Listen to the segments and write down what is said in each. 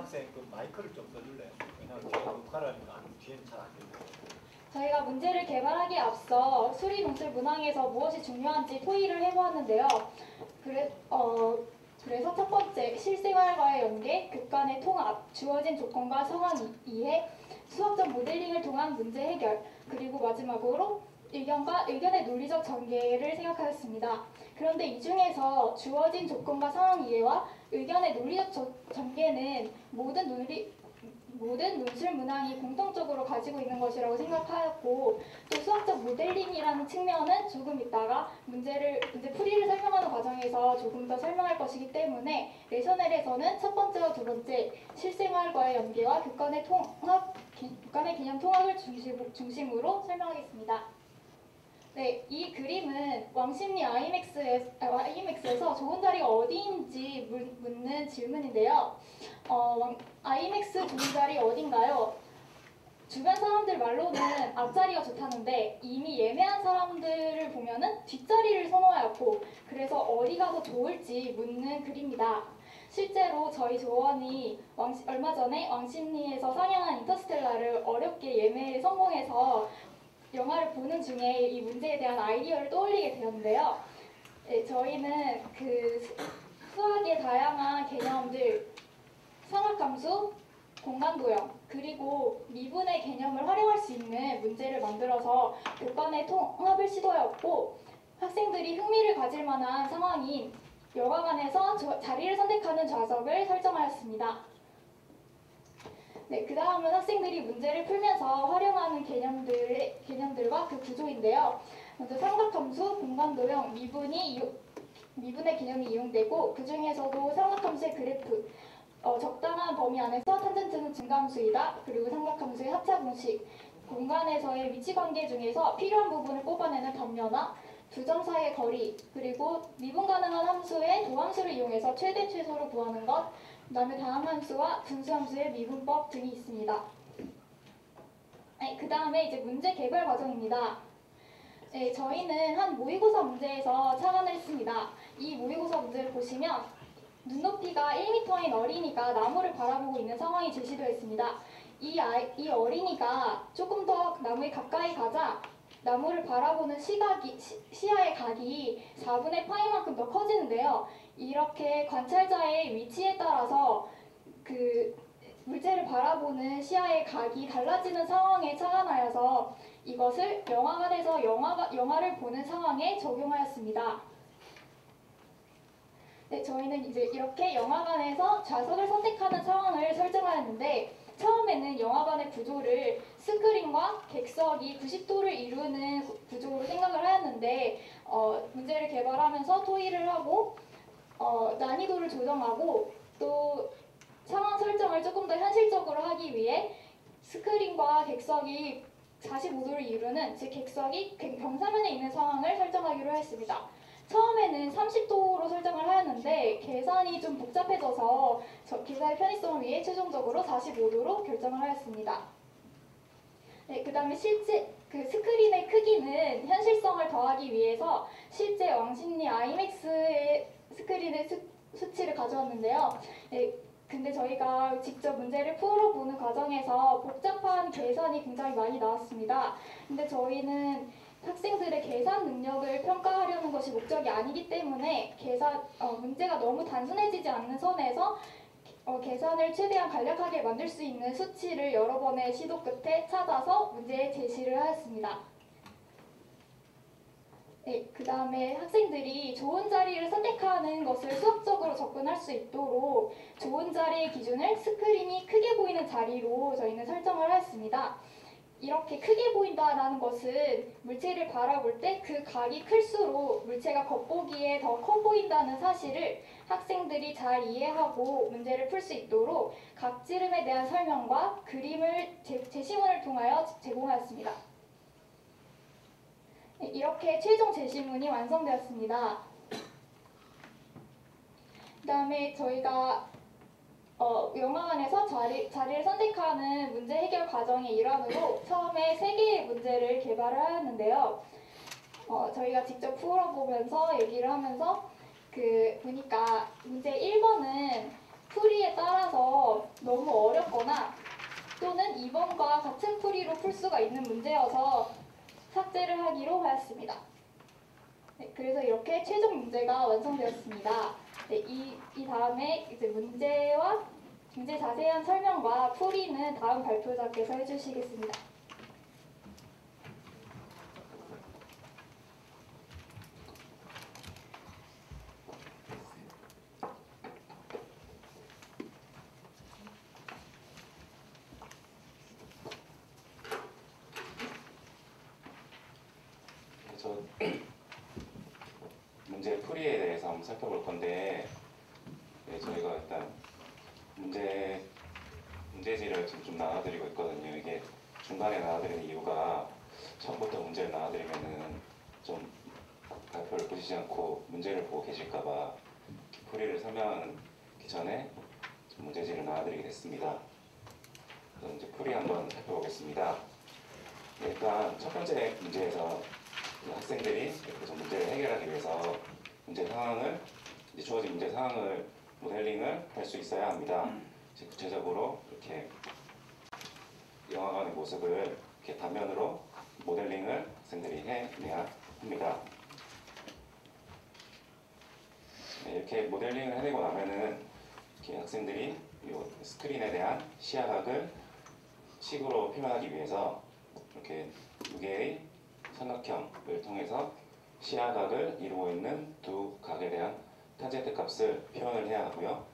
학생 그 마이크를 좀 써줄래요? 왜냐면 제가 녹화를 하니까 뒤에는 잘 안 들려요. 저희가 문제를 개발하기에 앞서 수리 논술 문항에서 무엇이 중요한지 토의를 해보았는데요. 그래서 첫 번째, 실생활과의 연계, 극간의 통합, 주어진 조건과 상황 이해, 수학적 모델링을 통한 문제 해결, 그리고 마지막으로 의견의 논리적 전개를 생각하였습니다. 그런데 이 중에서 주어진 조건과 상황 이해와 의견의 논리적 전개는 모든 논술 문항이 공통적으로 가지고 있는 것이라고 생각하였고, 또 수학적 모델링이라는 측면은 조금 이따가 문제 풀이를 설명하는 과정에서 조금 더 설명할 것이기 때문에 레셔넬에서는 첫 번째와 두 번째 실생활과의 연계와 극간의 개념 통합을 중심으로 설명하겠습니다. 네, 이 그림은 왕십리 IMAX에서 좋은 자리가 어디인지 묻는 질문인데요. IMAX 좋은 자리 어딘가요? 주변 사람들 말로는 앞자리가 좋다는데 이미 예매한 사람들을 보면은 뒷자리를 선호하였고, 그래서 어디가 더 좋을지 묻는 글입니다. 실제로 저희 조원이 얼마 전에 왕십리에서 상영한 인터스텔라를 어렵게 예매에 성공해서 영화를 보는 중에 이 문제에 대한 아이디어를 떠올리게 되었는데요. 네, 저희는 그 수학의 다양한 개념들, 상학함수, 공간도형, 그리고 미분의 개념을 활용할 수 있는 문제를 만들어서 교과의 통합을 시도하였고, 학생들이 흥미를 가질 만한 상황인 영화관에서 자리를 선택하는 좌석을 설정하였습니다. 네, 그 다음은 학생들이 문제를 풀면서 활용하는 개념들과 그 구조인데요. 먼저 삼각함수, 공간도형, 미분의 개념이 이용되고, 그 중에서도 삼각함수의 그래프, 적당한 범위 안에서 탄젠트는 증가함수이다. 그리고 삼각함수의 합차 공식, 공간에서의 위치관계 중에서 필요한 부분을 뽑아내는 단면화, 두 점 사이의 거리, 그리고 미분 가능한 함수의 도함수를 이용해서 최대 최소를 구하는 것, 그 다음에 다항함수와 분수함수의 미분법 등이 있습니다. 네, 그 다음에 이제 문제 개발 과정입니다. 네, 저희는 한 모의고사 문제에서 착안을 했습니다. 이 모의고사 문제를 보시면 눈높이가 1m인 어린이가 나무를 바라보고 있는 상황이 제시되어 있습니다. 이 어린이가 조금 더 나무에 가까이 가자 나무를 바라보는 시야의 각이 4분의 파이만큼 더 커지는데요. 이렇게 관찰자의 위치에 따라서 그 물체를 바라보는 시야의 각이 달라지는 상황에 착안하여서 이것을 영화관에서 영화를 보는 상황에 적용하였습니다. 네, 저희는 이제 이렇게 영화관에서 좌석을 선택하는 상황을 설정하였는데, 처음에는 영화관의 구조를 스크린과 객석이 90도를 이루는 구조로 생각을 하였는데, 문제를 개발하면서 토의를 하고 난이도를 조정하고 또 상황 설정을 조금 더 현실적으로 하기 위해 스크린과 객석이 45도를 이루는, 즉 객석이 경사면에 있는 상황을 설정하기로 했습니다. 처음에는 30도로 설정을 하였는데 계산이 좀 복잡해져서 기사의 편의성을 위해 최종적으로 45도로 결정을 하였습니다. 네, 그 다음에 실제 그 스크린의 크기는 현실성을 더하기 위해서 실제 왕십리 IMAX의 스크린의 수치를 가져왔는데요. 네, 근데 저희가 직접 문제를 풀어보는 과정에서 복잡한 계산이 굉장히 많이 나왔습니다. 근데 저희는 학생들의 계산 능력을 평가하려는 것이 목적이 아니기 때문에 문제가 너무 단순해지지 않는 선에서 계산을 최대한 간략하게 만들 수 있는 수치를 여러 번의 시도 끝에 찾아서 문제에 제시를 하였습니다. 네, 그 다음에 학생들이 좋은 자리를 선택하는 것을 수학적으로 접근할 수 있도록 좋은 자리의 기준을 스크린이 크게 보이는 자리로 저희는 설정을 하였습니다. 이렇게 크게 보인다는 것은 물체를 바라볼 때 그 각이 클수록 물체가 겉보기에 더 커 보인다는 사실을 학생들이 잘 이해하고 문제를 풀 수 있도록 각지름에 대한 설명과 그림을 제시문을 통하여 제공하였습니다. 네, 이렇게 최종 제시문이 완성되었습니다. 그 다음에 저희가 영화관에서 자리를 선택하는 문제 해결 과정의 일환으로 처음에 3개의 문제를 개발을 하였는데요. 저희가 직접 풀어보면서 얘기를 하면서 보니까 문제 1번은 풀이에 따라서 너무 어렵거나 또는 2번과 같은 풀이로 풀 수가 있는 문제여서 삭제를 하기로 하였습니다. 네, 그래서 이렇게 최종 문제가 완성되었습니다. 네, 이 다음에 이제 문제와 문제 자세한 설명과 풀이는 다음 발표자께서 해주시겠습니다. 저 문제 풀이에 대해서 한번 살펴볼 건데, 네, 저희가 일단 문제지를 지금 좀 나눠드리고 있거든요. 이게 중간에 나눠드리는 이유가 처음부터 문제를 나눠드리면은 좀 발표를 보시지 않고 문제를 보고 계실까봐 풀이를 설명하기 전에 좀 문제지를 나눠드리게 됐습니다. 그럼 이제 풀이 한번 살펴보겠습니다. 네, 일단 첫 번째 문제에서 학생들이 이렇게 좀 문제를 해결하기 위해서 이제 주어진 문제 상황을 모델링을 할 수 있어야 합니다. 구체적으로 이렇게 영화관의 모습을 이렇게 단면으로 모델링을 학생들이 해내야 합니다. 네, 이렇게 모델링을 해내고 나면은 이렇게 학생들이 이 스크린에 대한 시야각을 식으로 표현하기 위해서 이렇게 두 개의 삼각형을 통해서 시야각을 이루고 있는 두 각에 대한 탄젠트 값을 표현을 해야 하고요.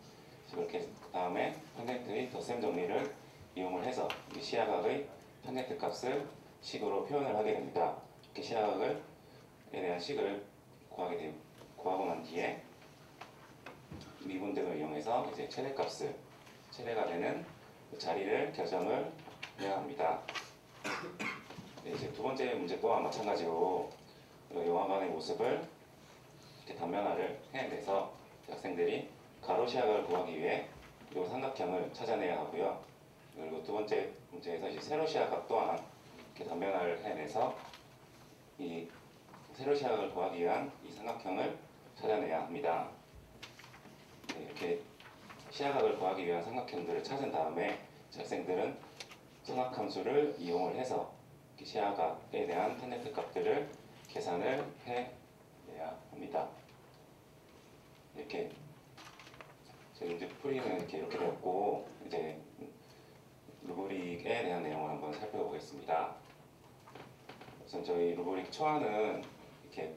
이렇게 다음에 탄젠트의 덧셈 정리를 이용을 해서 이 시야각의 탄젠트 값을 식으로 표현을 하게 됩니다. 이렇게 시야각에 대한 식을 구하고 난 뒤에 미분 등을 이용해서 이제 최대가 되는 그 자리를 결정을 해야 합니다. 네, 이제 두 번째 문제 또한 마찬가지로 영화관의 모습을 이렇게 단면화를 해내서 학생들이 가로 시야각을 구하기 위해 이 삼각형을 찾아내야 하고요. 그리고 두 번째 문제에서 이제 세로 시야각 또한 이렇게 단면화를 해내서 이 세로 시야각을 구하기 위한 이 삼각형을 찾아내야 합니다. 네, 이렇게 시야각을 구하기 위한 삼각형들을 찾은 다음에 학생들은 청각함수를 이용을 해서 시야각에 대한 탄젠트 값들을 계산을 해내야 합니다. 이렇게 저희 이제 풀이는 이렇게 되었고, 이제 루브릭에 대한 내용을 한번 살펴보겠습니다. 우선 저희 루브릭 초안은 이렇게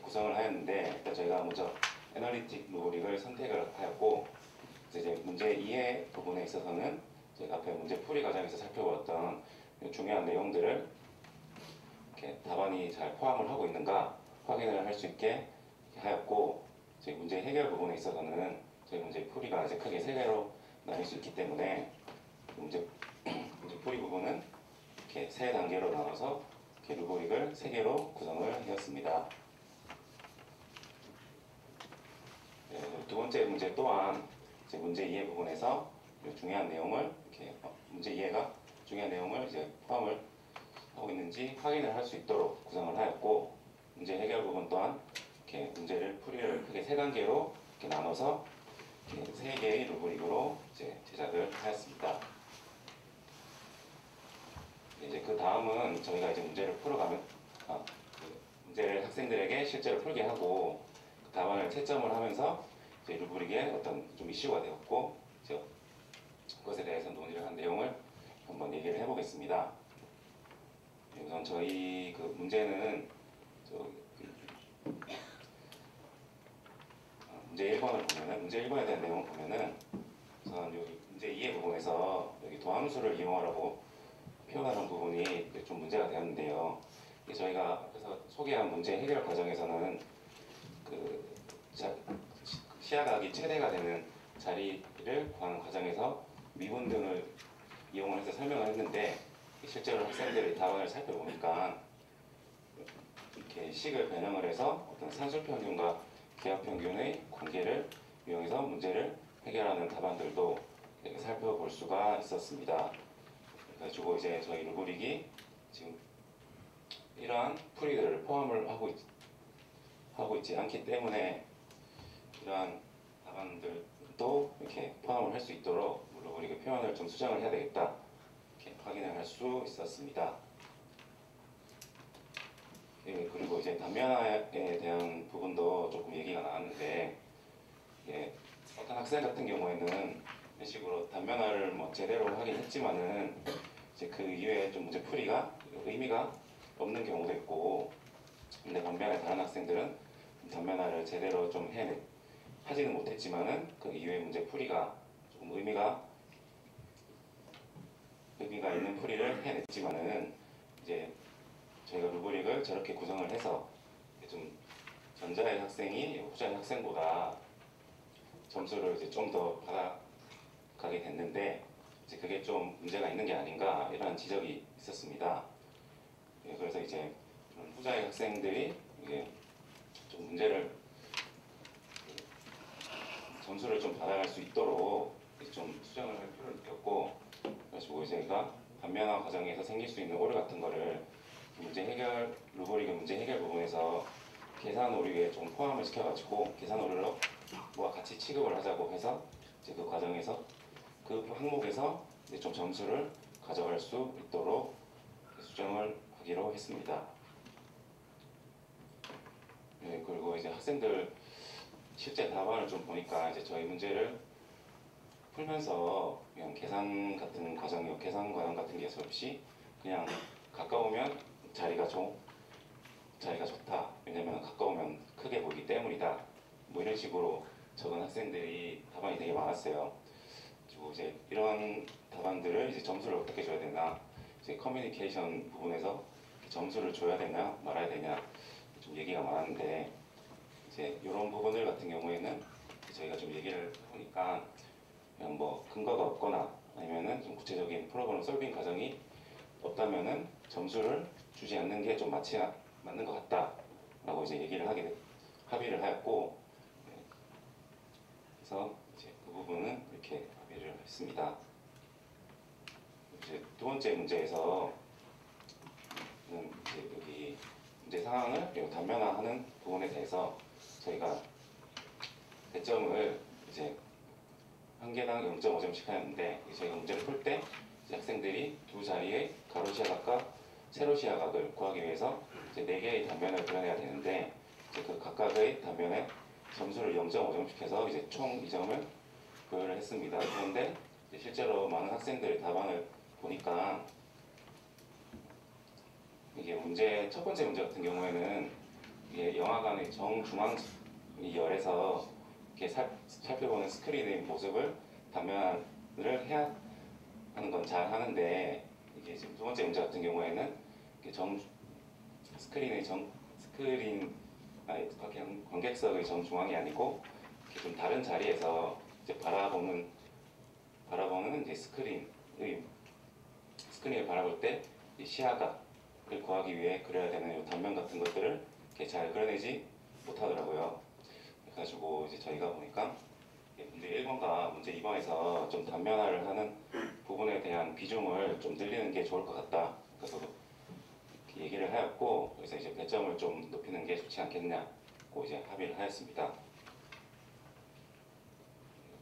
구성을 하였는데, 일단 저희가 먼저 애널리틱 루브릭을 선택을 하였고, 이제 문제 이해 부분에 있어서는 저희가 앞에 문제 풀이 과정에서 살펴보았던 중요한 내용들을 이렇게 답안이 잘 포함을 하고 있는가 확인을 할 수 있게 하였고, 저희 문제 해결 부분에 있어서는 저희 문제 풀이가 아직 크게 세 개로 나뉠 수 있기 때문에 문제 풀이 부분은 이렇게 세 단계로 나눠서 이렇게 루브릭을 세 개로 구성을 하였습니다. 네, 두 번째 문제 또한 이제 문제 이해 부분에서 중요한 내용을 문제 이해가 중요한 내용을 이제 포함을 하고 있는지 확인을 할 수 있도록 구성을 하였고, 문제 해결 부분 또한 이렇게 문제를 풀이를 크게 세 단계로 이렇게 나눠서 이렇게 세 개의 루브릭으로 이제 제작을 하였습니다. 이제 그 다음은 저희가 이제 문제를 풀어가면 문제를 학생들에게 실제로 풀게 하고 그 답안을 채점을 하면서 이제 루브릭에 어떤 좀 이슈가 되었고 이제 그것에 대해서 논의를 한 내용을 한번 얘기를 해보겠습니다. 우선 저희 그 문제는 문제 1번을 보면은 문제 1번에 대한 내용을 보면은 우선 여기 문제 2의 부분에서 여기 도함수를 이용하라고 표현하는 부분이 좀 문제가 되었는데요. 저희가 앞에서 소개한 문제 해결 과정에서는 그 시야각이 최대가 되는 자리를 구하는 과정에서 미분 등을 이용을 해서 설명을 했는데 실제로 학생들이 답안을 살펴보니까 이렇게 식을 변형을 해서 어떤 산술평균과 기하평균의 관계를 이용해서 문제를 해결하는 답안들도 살펴볼 수가 있었습니다. 그래가지고 이제 저희 루브릭이 지금 이러한 풀이들을 포함을 하고 있지 않기 때문에 이러한 답안들도 것도 이렇게 포함을 할 수 있도록 루브릭의 표현을 좀 수정을 해야 되겠다 이렇게 확인을 할 수 있었습니다. 예, 그리고 이제 단면화에 대한 부분도 조금 얘기가 나왔는데 예, 어떤 학생 같은 경우에는 이런 식으로 단면화를 뭐 제대로 하긴 했지만은 이제 그 이외에 좀 문제 풀이가 의미가 없는 경우도 있고, 근데 반면에 다른 학생들은 단면화를 제대로 좀 하지는 못했지만은 그 이외의 문제 풀이가 조금 의미가 있는 풀이를 해냈지만은 이제 저희가 루브릭을 저렇게 구성을 해서 좀 전자의 학생이 후자의 학생보다 점수를 이제 좀 더 받아가게 됐는데 이제 그게 좀 문제가 있는 게 아닌가 이런 지적이 있었습니다. 예, 그래서 이제 후자의 학생들이 이게 좀 문제를 점수를 좀 받아갈 수 있도록 좀 수정을 할 필요를 느꼈고, 그래가지고 저희가 단면화 과정에서 생길 수 있는 오류 같은 거를 루브릭의 문제 해결 부분에서 계산 오류에 좀 포함을 시켜가지고 계산 오류로 뭐와 같이 취급을 하자고 해서 이제 그 과정에서 그 항목에서 이제 좀 점수를 가져갈 수 있도록 수정을 하기로 했습니다. 네, 그리고 이제 학생들 실제 답안을 좀 보니까 이제 저희 문제를 풀면서 그냥 계산 과정 같은 게 없이 그냥 가까우면 자리가 좋다. 왜냐면 가까우면 크게 보이기 때문이다. 뭐 이런 식으로 적은 학생들이 답안이 되게 많았어요. 그리고 이제 이런 답안들을 이제 점수를 어떻게 줘야 되나, 이제 커뮤니케이션 부분에서 점수를 줘야 되냐 말아야 되냐 좀 얘기가 많았는데, 이제 이런 부분들 같은 경우에는 저희가 좀 얘기를 해보니까 그냥 뭐 근거가 없거나 아니면은 좀 구체적인 프로그램 솔빙 과정이 없다면은 점수를 주지 않는 게 좀 맞는 것 같다라고 이제 합의를 하였고, 네. 그래서 이제 그 부분은 이렇게 합의를 했습니다. 이제 두 번째 문제에서 이제 여기 문제 상황을 단면화하는 부분에 대해서 저희가 배점을 이제 한 개당 0.5점씩 하였는데, 저희가 문제를 풀 때 학생들이 두 자리의 가로 시야각과 세로 시야각을 구하기 위해서 이제 4개의 단면을 그려내야 되는데, 이제 그 각각의 단면에 점수를 0.5점씩 해서 이제 총 2점을 부여를 했습니다. 그런데 실제로 많은 학생들의 답안을 보니까 이게 첫 번째 문제 같은 경우에는 이게 영화관의 정중앙 이 열에서 이렇게 살펴보는 스크린의 모습을 단면을 해야 하는 건 잘 하는데, 이게 지금 두 번째 문제 같은 경우에는 관객석의 정중앙이 아니고 이렇게 좀 다른 자리에서 이제 바라보는 이제 스크린을 바라볼 때 시야각을 구하기 위해 그려야 되는 이 단면 같은 것들을 이렇게 잘 그려내지 못하더라고요. 그래가지고 이제 저희가 보니까 문제 1번과 문제 2번에서 좀 단면화를 하는 부분에 대한 비중을 좀 늘리는 게 좋을 것 같다. 그래서 이렇게 얘기를 하였고, 그래서 이제 배점을 좀 높이는 게 좋지 않겠냐고 이제 합의를 하였습니다.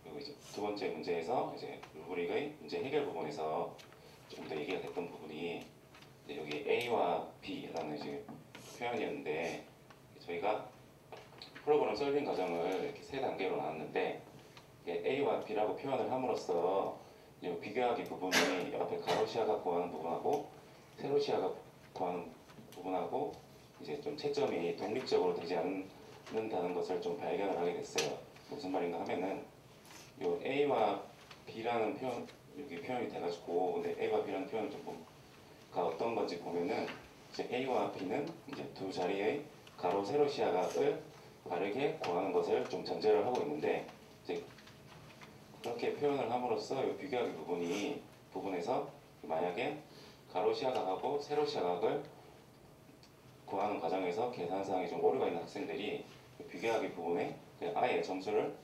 그리고 이제 두 번째 문제에서 이제 루브릭의 문제 해결 부분에서 좀 더 얘기가 됐던 부분이 이제 여기 A와 B라는 이제 표현이었는데, 저희가 프로그램 솔빙 과정을 이렇게 3단계로 나눴는데, A와 B라고 표현을 함으로써 비교하기 부분이 앞에 가로 시야각 구하는 부분하고 세로 시야각 구하는 부분하고 이제 좀 채점이 독립적으로 되지 않는다는 것을 좀 발견을 하게 됐어요. 무슨 말인가 하면은 요 A와 B라는 여기 표현이 돼가지고, 근데 A와 B라는 표현은 가 어떤 건지 보면은 이제 A와 B는 이제 두 자리의 가로 세로 시야각을 바르게 구하는 것을 좀 전제를 하고 있는데, 이제 그렇게 표현을 함으로써 이 비교하기 부분에서 만약에 가로 시야각하고 세로 시야각을 구하는 과정에서 계산상에 좀 오류가 있는 학생들이 비교하기 부분에 그냥 아예 점수를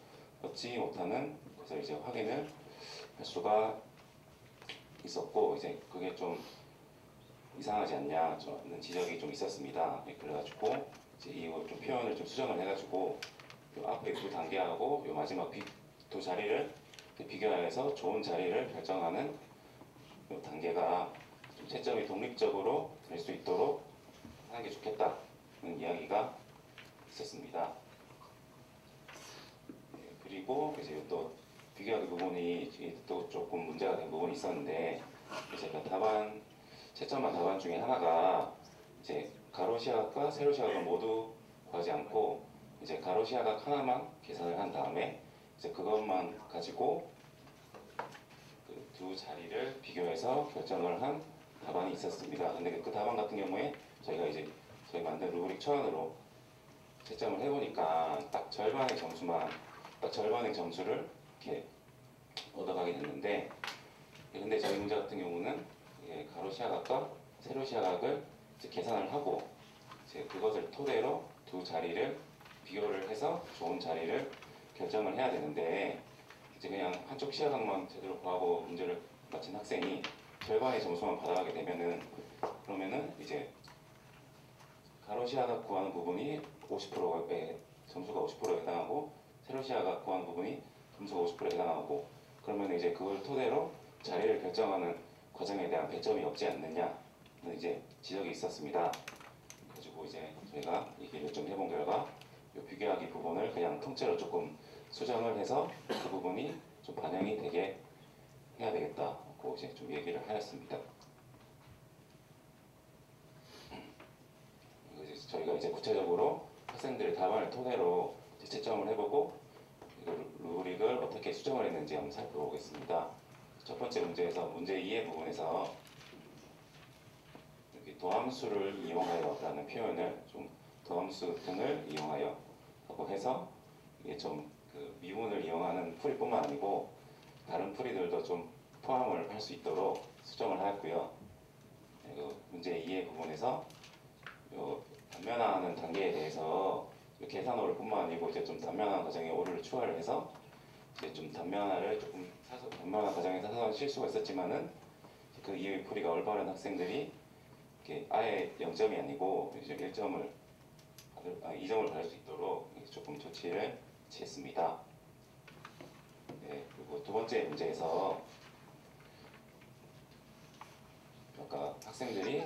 얻지 못하는 것을 이제 확인을 할 수가 있었고, 이제 그게 좀 이상하지 않냐는 지적이 좀 있었습니다. 그래가지고 이제 이거 좀 표현을 좀 수정을 해가지고 요 앞에 두 단계하고 요 마지막 두 자리를 비교해서 좋은 자리를 결정하는 이 단계가 좀 채점이 독립적으로 될 수 있도록 하는 게 좋겠다는 이야기가 있었습니다. 그리고 이제 또 비교하기 부분이 또 조금 문제가 된 부분이 있었는데, 제가 채점한 답안 중에 하나가 이제 가로 시야각과 세로 시야각을 모두 구하지 않고 이제 가로 시야각 하나만 계산을 한 다음에 이제 그것만 가지고 그 두 자리를 비교해서 결정을 한 답안이 있었습니다. 근데 그 답안 같은 경우에 저희가 이제 저희 만든 루브릭 초안으로 채점을 해보니까 딱 절반의 점수를 이렇게 얻어가게 됐는데, 근데 저희 문제 같은 경우는 가로 시야각과 세로 시야각을 이제 계산을 하고 이제 그것을 토대로 두 자리를 비교를 해서 좋은 자리를 결정을 해야 되는데, 이제 그냥 한쪽 시야각만 제대로 구하고 문제를 마친 학생이 절반의 점수만 받아가게 되면은, 그러면은 이제 가로 시야각 구하는 부분이 50%에 점수가 50%에 해당하고 세로 시야각 구하는 부분이 점수가 50%에 해당하고, 그러면 이제 그걸 토대로 자리를 결정하는 과정에 대한 배점이 없지 않느냐는 이제 지적이 있었습니다. 그래가지고 이제 저희가 얘기를 좀 해본 결과 이 비교하기 부분을 그냥 통째로 조금 수정을 해서 그 부분이 좀 반영이 되게 해야 되겠다고 이제 좀 얘기를 하였습니다. 저희가 이제 구체적으로 학생들의 답안을 토대로 채점을 해보고 루브릭을 어떻게 수정을 했는지 한번 살펴보겠습니다. 첫 번째 문제에서 문제 2의 부분에서 여기 도함수를 이용하여라는 표현을 좀 도함수 등을 이용하여 하고 해서 이게 좀 그 미분을 이용하는 풀이뿐만 아니고 다른 풀이들도 좀 포함을 할 수 있도록 수정을 하였고요. 그리고 문제 2의 부분에서 요 단면화하는 단계에 대해서 계산오류 뿐만 아니고 이제 좀 단면화 과정에 오류를 추가를 해서 이제 좀 단면화 과정에서 사소한 실수가 있었지만은 그 이후의 풀이가 올바른 학생들이 이렇게 아예 0점이 아니고 이제 2점을 받을 수 있도록 조금 조치를 취했습니다. 네, 그리고 두 번째 문제에서 아까 학생들이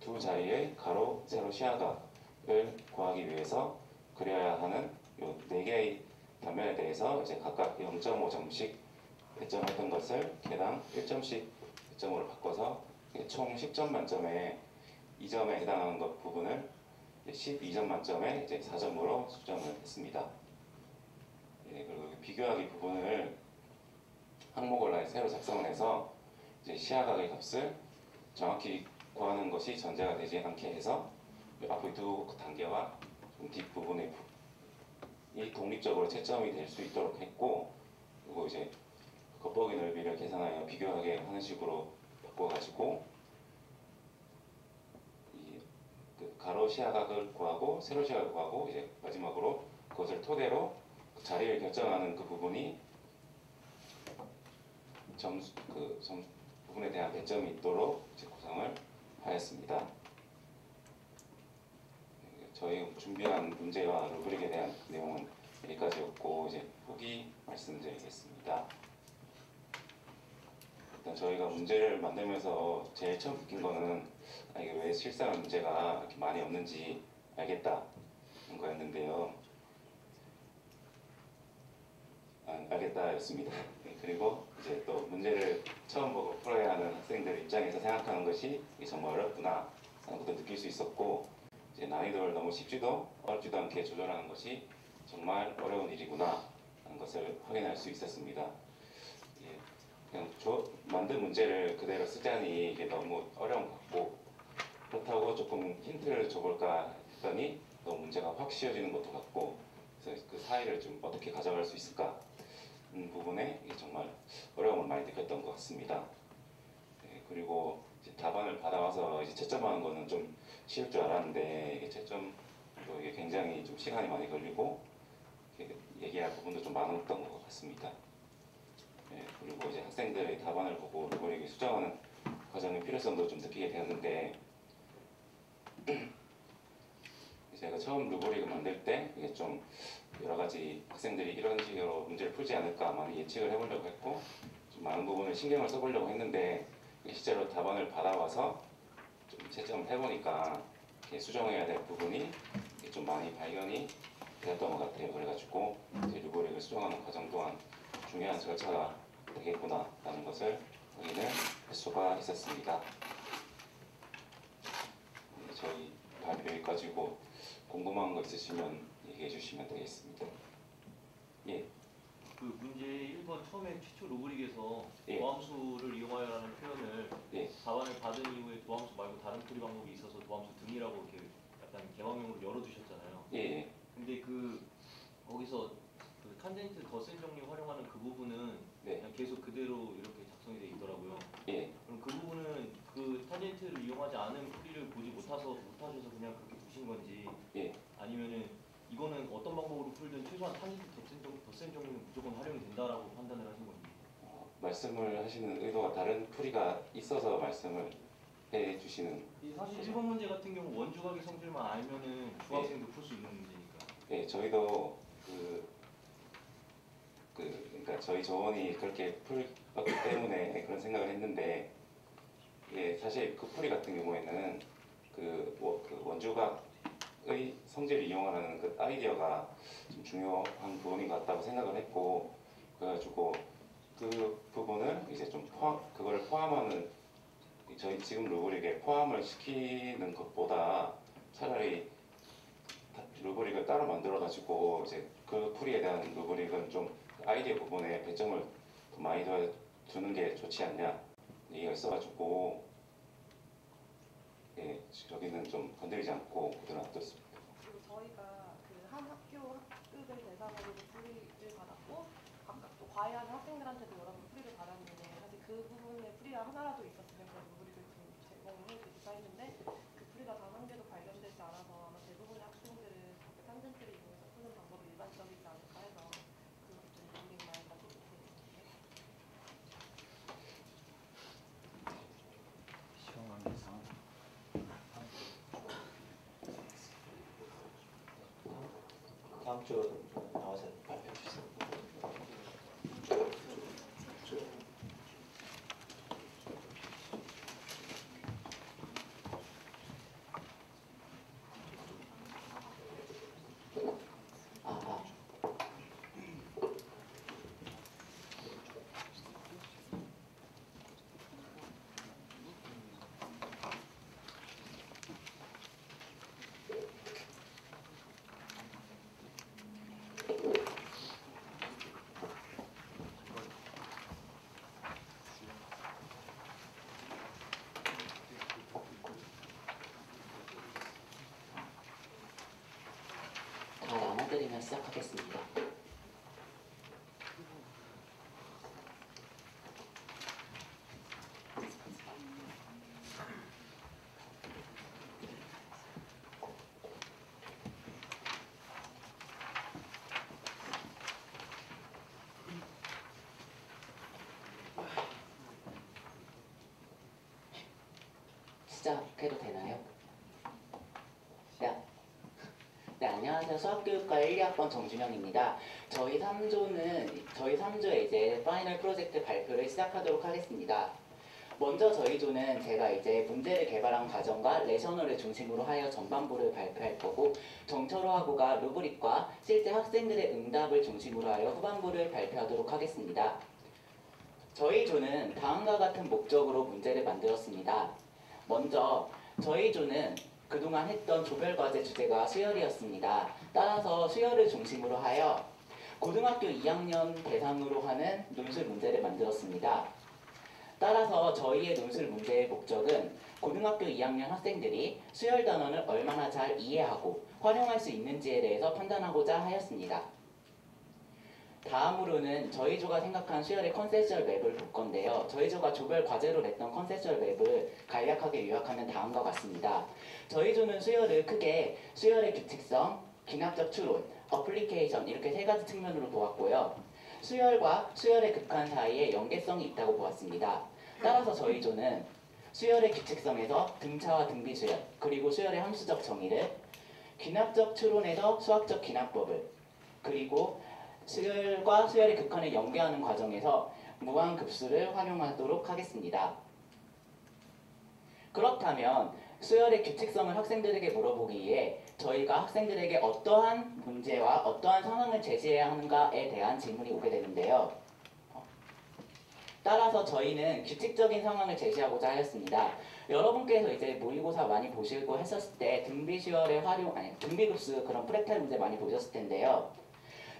두 자리의 가로, 세로 시야각을 구하기 위해서 그려야 하는 요 4개의 단면에 대해서 이제 각각 0.5점씩 배점했던 것을 개당 1점씩 배점으로 바꿔서 총 10점 만점에 2점에 해당하는 것 부분을 12점 만점에 이제 4점으로 수정을 했습니다. 예, 그리고 비교하기 부분을 항목을 새로 작성을 해서 이제 시야각의 값을 정확히 구하는 것이 전제가 되지 않게 해서 앞의 두 단계와 뒷부분의 이 독립적으로 채점이 될 수 있도록 했고, 그리고 이제 겉보기 넓이를 계산하여 비교하게 하는 식으로 바꿔가지고 그 가로 시야각을 구하고 세로 시야각을 구하고 이제 마지막으로 그것을 토대로 그 자리를 결정하는 그 부분이 부분에 대한 배점이 있도록 이제 구성을 하였습니다. 저희 준비한 문제와 루브릭에 대한 내용은 여기까지였고, 이제 후기 말씀드리겠습니다. 일단 저희가 문제를 만들면서 제일 처음 느낀 거는 이게 왜 실생활 문제가 이렇게 많이 없는지 알겠다는 거였는데요. 알겠다였습니다. 그리고 이제 또 문제를 처음 보고 풀어야 하는 학생들 입장에서 생각하는 것이 이게 정말 어렵구나 하는 것도 느낄 수 있었고, 이제 난이도를 너무 쉽지도 어렵지도 않게 조절하는 것이 정말 어려운 일이구나 하는 것을 확인할 수 있었습니다. 그냥 만든 문제를 그대로 쓰자니 이게 너무 어려운 것 같고, 그렇다고 조금 힌트를 줘볼까 했더니 너무 문제가 확 쉬워지는 것도 같고, 그래서 그 사이를 좀 어떻게 가져갈 수 있을까 부분에 이게 정말 어려움을 많이 느꼈던 것 같습니다. 네, 그리고 이제 답안을 받아와서 이제 채점하는 거는 좀 쉬울 줄 알았는데 이게 채점도 이게 굉장히 좀 시간이 많이 걸리고 얘기할 부분도 좀 많았던 것 같습니다. 네, 그리고 이제 학생들의 답안을 보고 루브릭을 수정하는 과정의 필요성도 좀 느끼게 되었는데, 제가 처음 루브릭을 만들 때 이게 좀 여러 가지 학생들이 이런 식으로 문제를 풀지 않을까 많이 예측을 해보려고 했고 좀 많은 부분을 신경을 써보려고 했는데 실제로 답안을 받아와서 좀 채점을 해보니까 이렇게 수정해야 될 부분이 좀 많이 발견이 되었던 것 같아요. 그래가지고 이제 루브릭을 수정하는 과정 또한 중요한 절차가 되겠구나라는 것을 확인을 할 수가 있었습니다. 저희 발표 여기까지고 궁금한 거 있으시면 얘기해 주시면 되겠습니다. 예. 그 문제 1번 처음에 최초 루브릭에서 예. 도함수를 이용하여라는 표현을 예. 답안을 받은 이후에 도함수 말고 다른 풀이 방법이 있어서 도함수 등이라고 이렇게 약간 개방형으로 열어두셨잖아요. 예. 근데 거기서 그 탄젠트 덧셈 정리 활용하는 그 부분은 네. 그냥 계속 그대로 이렇게 작성이 돼 있더라고요. 예. 그럼 그 부분은 그 탄젠트를 이용하지 않은 풀이를 보지 못하셔서 그냥 그렇게 두신 건지 예. 아니면은 이거는 어떤 방법으로 풀든 최소한 탄젠트 덧셈 정리는 무조건 활용이 된다라고 판단을 하신 건지. 말씀을 하시는 의도가 다른 풀이가 있어서 말씀을 해 주시는. 사실 1번 문제 같은 경우 원주각의 성질만 알면은 중학생도 풀 수 있는 문제니까. 예, 저희도 그러니까 저희 조원이 그렇게 풀었기 때문에 그런 생각을 했는데, 예, 사실 그 풀이 같은 경우에는 그 원주각의 성질을 이용하는 그 아이디어가 좀 중요한 부분인 것 같다고 생각을 했고, 그래가지고 그 부분을 이제 좀 그걸 포함하는 저희 지금 루브릭에 포함을 시키는 것보다 차라리 루브릭을 따로 만들어가지고 이제 그 풀이에 대한 루브릭은 좀 아이디어 부분에 배점을 더 많이 두는 게 좋지 않냐 얘기가 있어가지고, 예, 저기는 좀 건드리지 않고 놔뒀습니다. 그리고 저희가 그 한 학교 학급을 대상으로 풀이를 받았고 각각 또 과외하는 학생들한테도 여러 번 풀이를 받았는데 사실 그 부분에 풀이가 하나라도 있었으면 그런 루브릭을 좀 제공을 해드리기도 했는데 그 풀이가 단 한 개도 발견되지 않아서 아마 대부분의 학생들은 각각 탄젠트를 이용해서 푸는 방법이 일반적이지 않을까 해서 그 좀 루브릭만 가지고 있었는데. 시험한 이상. 다음 주 나와서 발표해 주세요. 다 나눠드리면 시작하겠습니다. 시작해도 되나요? 네, 안녕하세요. 수학교육과 1, 2학번 정준영입니다. 저희 3조에 이제 파이널 프로젝트 발표를 시작하도록 하겠습니다. 먼저 저희 조는 제가 이제 문제를 개발한 과정과 레셔널을 중심으로 하여 전반부를 발표할 거고, 정철호하고가 루브릭과 실제 학생들의 응답을 중심으로 하여 후반부를 발표하도록 하겠습니다. 저희 조는 다음과 같은 목적으로 문제를 만들었습니다. 먼저 저희 조는 그동안 했던 조별과제 주제가 수열이었습니다. 따라서 수열을 중심으로 하여 고등학교 2학년 대상으로 하는 논술 문제를 만들었습니다. 따라서 저희의 논술 문제의 목적은 고등학교 2학년 학생들이 수열 단원을 얼마나 잘 이해하고 활용할 수 있는지에 대해서 판단하고자 하였습니다. 다음으로는 저희 조가 생각한 수열의 컨셉션 맵을 볼 건데요. 저희 조가 조별 과제로 냈던 컨셉션 맵을 간략하게 요약하면 다음과 같습니다. 저희 조는 수열을 크게 수열의 규칙성, 기납적 추론, 어플리케이션 이렇게 세 가지 측면으로 보았고요. 수열과 수열의 극한 사이에 연계성이 있다고 보았습니다. 따라서 저희 조는 수열의 규칙성에서 등차와 등비 수열, 그리고 수열의 함수적 정의를, 기납적 추론에서 수학적 기납법을, 그리고 수열과 수열의 극한을 연계하는 과정에서 무한급수를 활용하도록 하겠습니다. 그렇다면 수열의 규칙성을 학생들에게 물어보기 위해 저희가 학생들에게 어떠한 문제와 어떠한 상황을 제시해야 하는가에 대한 질문이 오게 되는데요. 따라서 저희는 규칙적인 상황을 제시하고자 하였습니다. 여러분께서 이제 모의고사 많이 보시고 했었을 때 등비수열의 등비급수 그런 프랙탈 문제 많이 보셨을 텐데요.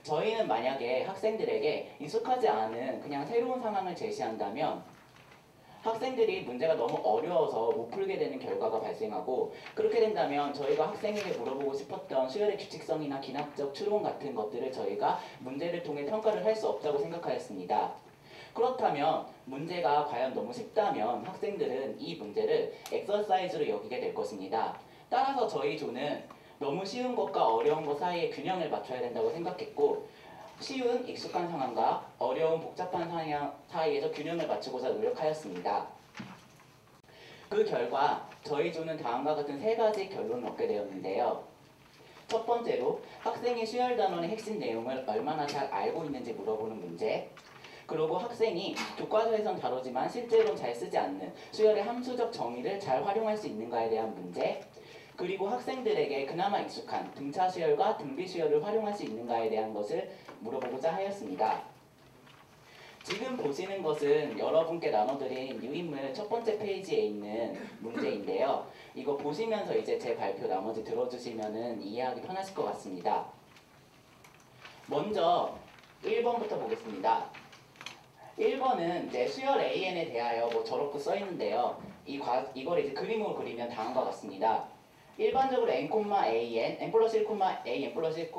저희는 만약에 학생들에게 익숙하지 않은 그냥 새로운 상황을 제시한다면 학생들이 문제가 너무 어려워서 못 풀게 되는 결과가 발생하고, 그렇게 된다면 저희가 학생에게 물어보고 싶었던 수열의 규칙성이나 기납적 추론 같은 것들을 저희가 문제를 통해 평가를 할 수 없다고 생각하였습니다. 그렇다면 문제가 과연 너무 쉽다면 학생들은 이 문제를 엑서사이즈로 여기게 될 것입니다. 따라서 저희 조는 너무 쉬운 것과 어려운 것 사이에 균형을 맞춰야 된다고 생각했고, 쉬운 익숙한 상황과 어려운 복잡한 상황 사이에서 균형을 맞추고자 노력하였습니다. 그 결과 저희 조는 다음과 같은 세 가지 결론을 얻게 되었는데요. 첫 번째로 학생이 수열 단원의 핵심 내용을 얼마나 잘 알고 있는지 물어보는 문제, 그리고 학생이 교과서에선 다루지만 실제로는 잘 쓰지 않는 수열의 함수적 정의를 잘 활용할 수 있는가에 대한 문제, 그리고 학생들에게 그나마 익숙한 등차 수열과 등비 수열을 활용할 수 있는가에 대한 것을 물어보고자 하였습니다. 지금 보시는 것은 여러분께 나눠드린 유인물 첫 번째 페이지에 있는 문제인데요. 이거 보시면서 이제 제 발표 나머지 들어주시면 이해하기 편하실 것 같습니다. 먼저 1번부터 보겠습니다. 1번은 이제 수열 AN에 대하여 저렇게 써 있는데요. 이걸 이제 그림으로 그리면 다음과 같습니다. 일반적으로 n,an, n 플러스 1, a, n 플러스 1,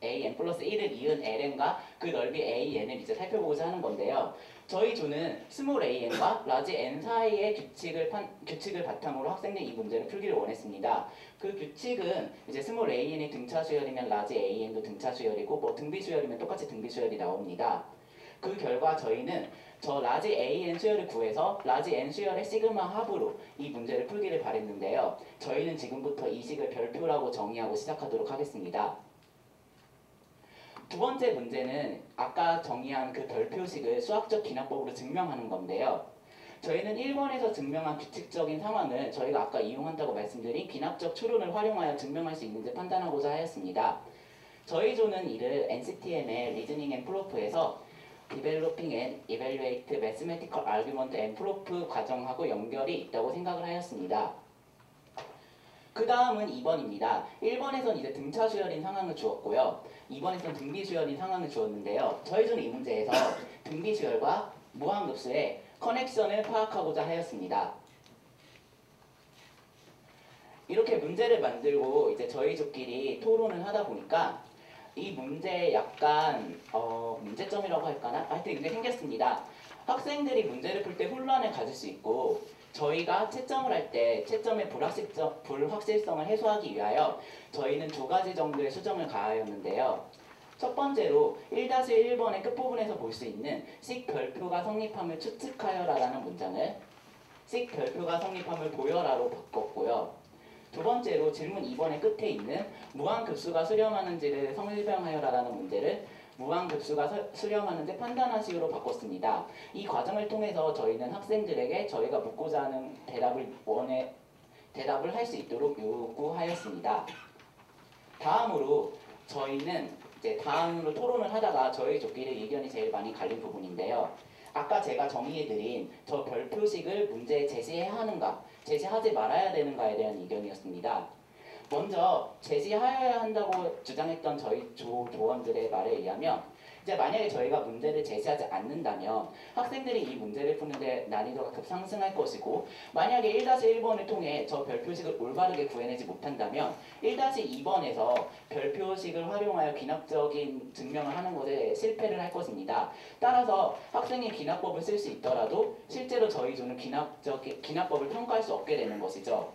a, n 플러스 1을 이은 ln과 그 넓이 an을 이제 살펴보고자 하는 건데요. 저희 조는 스몰 an과 라지 n 사이의 규칙을 바탕으로 학생들이 이 문제를 풀기를 원했습니다. 그 규칙은 이제 스몰 an이 등차 수열이면 라지 an도 등차 수열이고 등비 수열이면 똑같이 등비 수열이 나옵니다. 그 결과 저희는 저 라지 an 수열을 구해서 라지 n 수열의 시그마 합으로 이 문제를 풀기를 바랬는데요. 저희는 지금부터 이 식을 별표라고 정의하고 시작하도록 하겠습니다. 두 번째 문제는 아까 정의한 그 별표식을 수학적 기납법으로 증명하는 건데요. 저희는 1번에서 증명한 규칙적인 상황을 저희가 아까 이용한다고 말씀드린 기납적 추론을 활용하여 증명할 수 있는지 판단하고자 하였습니다. 저희 조는 이를 NCTM의 리즈닝 앤 프로프에서 Developing and Evaluate Mathematical Argument and Proof 과정하고 연결이 있다고 생각을 하였습니다. 그 다음은 2번입니다. 1번에선 이제 등차 수열인 상황을 주었고요. 2번에선 등비 수열인 상황을 주었는데요. 저희 조는 이 문제에서 등비 수열과 무한급수의 커넥션을 파악하고자 하였습니다. 이렇게 문제를 만들고 이제 저희 조끼리 토론을 하다 보니까 이 문제에 약간 문제점이라고 할까나? 하여튼 이게 생겼습니다. 학생들이 문제를 풀 때 혼란을 가질 수 있고, 저희가 채점을 할 때 채점의 불확실성을 해소하기 위하여 저희는 두 가지 정도의 수정을 가하였는데요. 첫 번째로 1-1번의 끝부분에서 볼 수 있는 식 별표가 성립함을 추측하여라라는 문장을 식 별표가 성립함을 보여라로 바꿨고요. 두 번째로 질문 2번의 끝에 있는 무한급수가 수렴하는지를 설명하여라라는 문제를 무한급수가 수렴하는지 판단하시오로 바꿨습니다. 이 과정을 통해서 저희는 학생들에게 저희가 묻고자 하는 대답을 할 수 있도록 요구하였습니다. 다음으로 저희는 이제 다음으로 토론을 하다가 저희 조끼리 의견이 제일 많이 갈린 부분인데요. 아까 제가 정의해드린 저 별표식을 문제에 제시해야 하는가, 제시하지 말아야 되는가에 대한 의견이었습니다. 먼저 제시하여야 한다고 주장했던 저희 조원들의 말에 의하면 이제 만약에 저희가 문제를 제시하지 않는다면 학생들이 이 문제를 푸는데 난이도가 급상승할 것이고, 만약에 1-1번을 통해 저 별표식을 올바르게 구해내지 못한다면 1-2번에서 별표식을 활용하여 기납적인 증명을 하는 것에 실패를 할 것입니다. 따라서 학생이 기납법을 쓸 수 있더라도 실제로 저희 조는 기납법을 평가할 수 없게 되는 것이죠.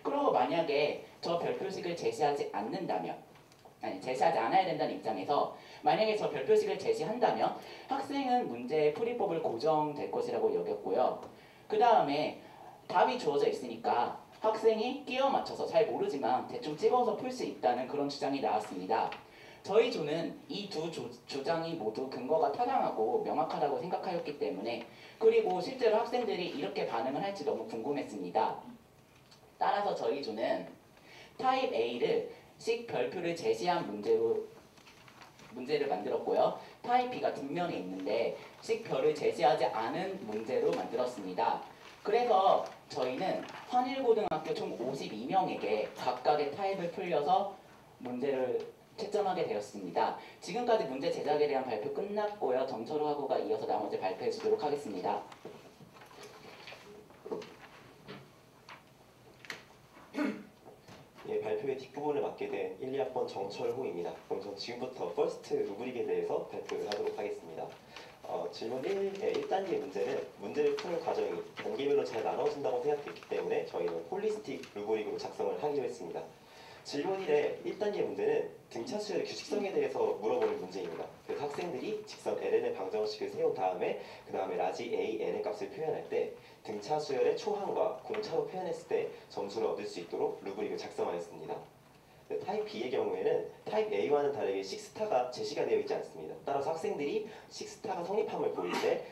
그리고 만약에 저 별표식을 제시하지 않아야 된다는 입장에서 만약에 저 별표식을 제시한다면 학생은 문제의 풀이법을 고정될 것이라고 여겼고요. 그 다음에 답이 주어져 있으니까 학생이 끼워 맞춰서 잘 모르지만 대충 찍어서 풀 수 있다는 그런 주장이 나왔습니다. 저희 조는 이 두 주장이 모두 근거가 타당하고 명확하다고 생각하였기 때문에, 그리고 실제로 학생들이 이렇게 반응을 할지 너무 궁금했습니다. 따라서 저희 조는 타입 A를 식 별표를 제시한 문제를 만들었고요. 타입 B가 뒷면에 있는데 식 별을 제시하지 않은 문제로 만들었습니다. 그래서 저희는 환일고등학교 총 52명에게 각각의 타입을 풀려서 문제를 채점하게 되었습니다. 지금까지 문제 제작에 대한 발표 끝났고요. 정철호 학우가 이어서 나머지 발표해 주도록 하겠습니다. 예, 발표의 뒷부분을 맡게 된 1, 2학번 정철호입니다. 그럼 전 지금부터 퍼스트 루브릭에 대해서 발표를 하도록 하겠습니다. 질문 1단계 문제는 문제를 푸는 과정이 단계별로 잘 나눠진다고 생각했기 때문에 저희는 홀리스틱 루브릭으로 작성을 하기로 했습니다. 질문 1의 1단계 문제는 등차 수열의 규칙성에 대해서 물어보는 문제입니다. 그래서 학생들이 직선 ln의 방정식을 세운 다음에 그 다음에 라지 a n의 값을 표현할 때 등차 수열의 초항과 공차로 표현했을 때 점수를 얻을 수 있도록 루브릭을 작성하였습니다. 타입 B의 경우에는 타입 A와는 다르게 식스타가 제시가 되어 있지 않습니다. 따라서 학생들이 식스타가 성립함을 보일 때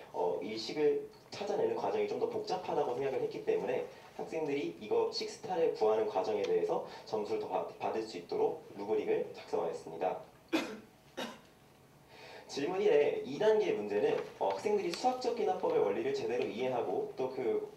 이 식을 찾아내는 과정이 좀 더 복잡하다고 생각을 했기 때문에 학생들이 이거 식스타를 구하는 과정에 대해서 점수를 더 받을 수 있도록 루브릭을 작성하였습니다. 질문 1의 2단계 문제는 학생들이 수학적 기납법의 원리를 제대로 이해하고 또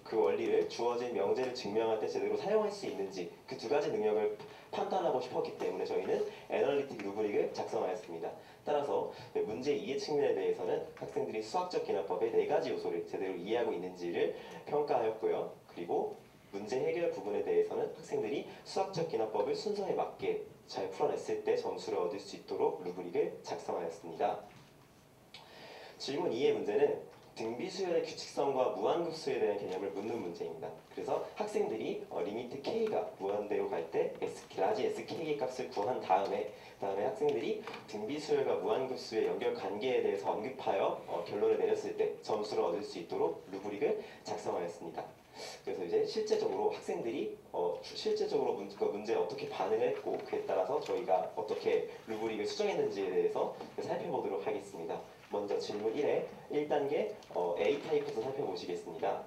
그 원리를 주어진 명제를 증명할 때 제대로 사용할 수 있는지 그 두 가지 능력을 판단하고 싶었기 때문에 저희는 애널리틱 루브릭을 작성하였습니다. 따라서 문제 2의 측면에 대해서는 학생들이 수학적 기납법의 4가지 요소를 제대로 이해하고 있는지를 평가하였고요. 그리고 문제 해결 부분에 대해서는 학생들이 수학적 기납법을 순서에 맞게 잘 풀어냈을 때 점수를 얻을 수 있도록 루브릭을 작성하였습니다. 질문 2의 문제는 등비수열의 규칙성과 무한급수에 대한 개념을 묻는 문제입니다. 그래서 학생들이 리미트 k가 무한대로 갈 때 라지 sk의 값을 구한 다음에 학생들이 등비수열과 무한급수의 연결 관계에 대해서 언급하여 결론을 내렸을 때 점수를 얻을 수 있도록 루브릭을 작성하였습니다. 그래서 이제 실제적으로 학생들이 실제적으로 문제에 어떻게 반응을 했고 그에 따라서 저희가 어떻게 루브릭을 수정했는지에 대해서 살펴보도록 하겠습니다. 먼저 질문 1에 1단계 A타입부터 살펴보시겠습니다.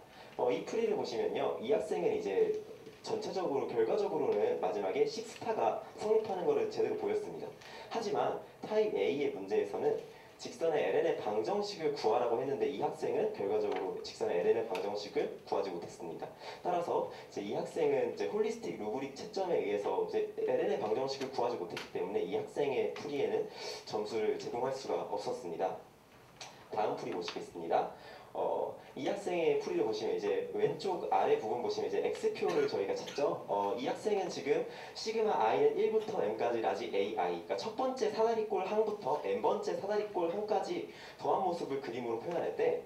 이 풀이를 보시면요. 이 학생은 이제 전체적으로 결과적으로는 마지막에 식스타가 성립하는 것을 제대로 보였습니다. 하지만 타입 A의 문제에서는 직선의 ln의 방정식을 구하라고 했는데 이 학생은 결과적으로 직선의 ln의 방정식을 구하지 못했습니다. 따라서 이제 이 학생은 이제 홀리스틱 루브릭 채점에 의해서 이제 ln의 방정식을 구하지 못했기 때문에 이 학생의 풀이에는 점수를 제공할 수가 없었습니다. 다음 풀이 보시겠습니다. 이 학생의 풀이를 보시면 이제 왼쪽 아래 부분 보시면 이제 x표를 저희가 찾죠. 이 학생은 지금 시그마 i는 1부터 m까지 라지 ai, 그러니까 첫 번째 사다리꼴 항부터 n번째 사다리꼴 항까지 더한 모습을 그림으로 표현할 때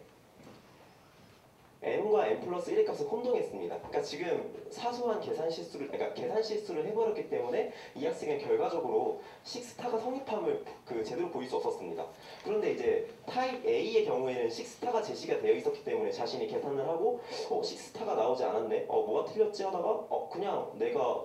m과 n 플러스 1의 값을 혼동했습니다. 그러니까 지금 사소한 계산 실수를 해버렸기 때문에 이 학생은 결과적으로 식스타가 성립함을 제대로 보일 수 없었습니다. 그런데 이제 타입 A의 경우에는 식스타가 제시가 되어 있었기 때문에 자신이 계산을 하고 식스타가 나오지 않았네? 뭐가 틀렸지 하다가 그냥 내가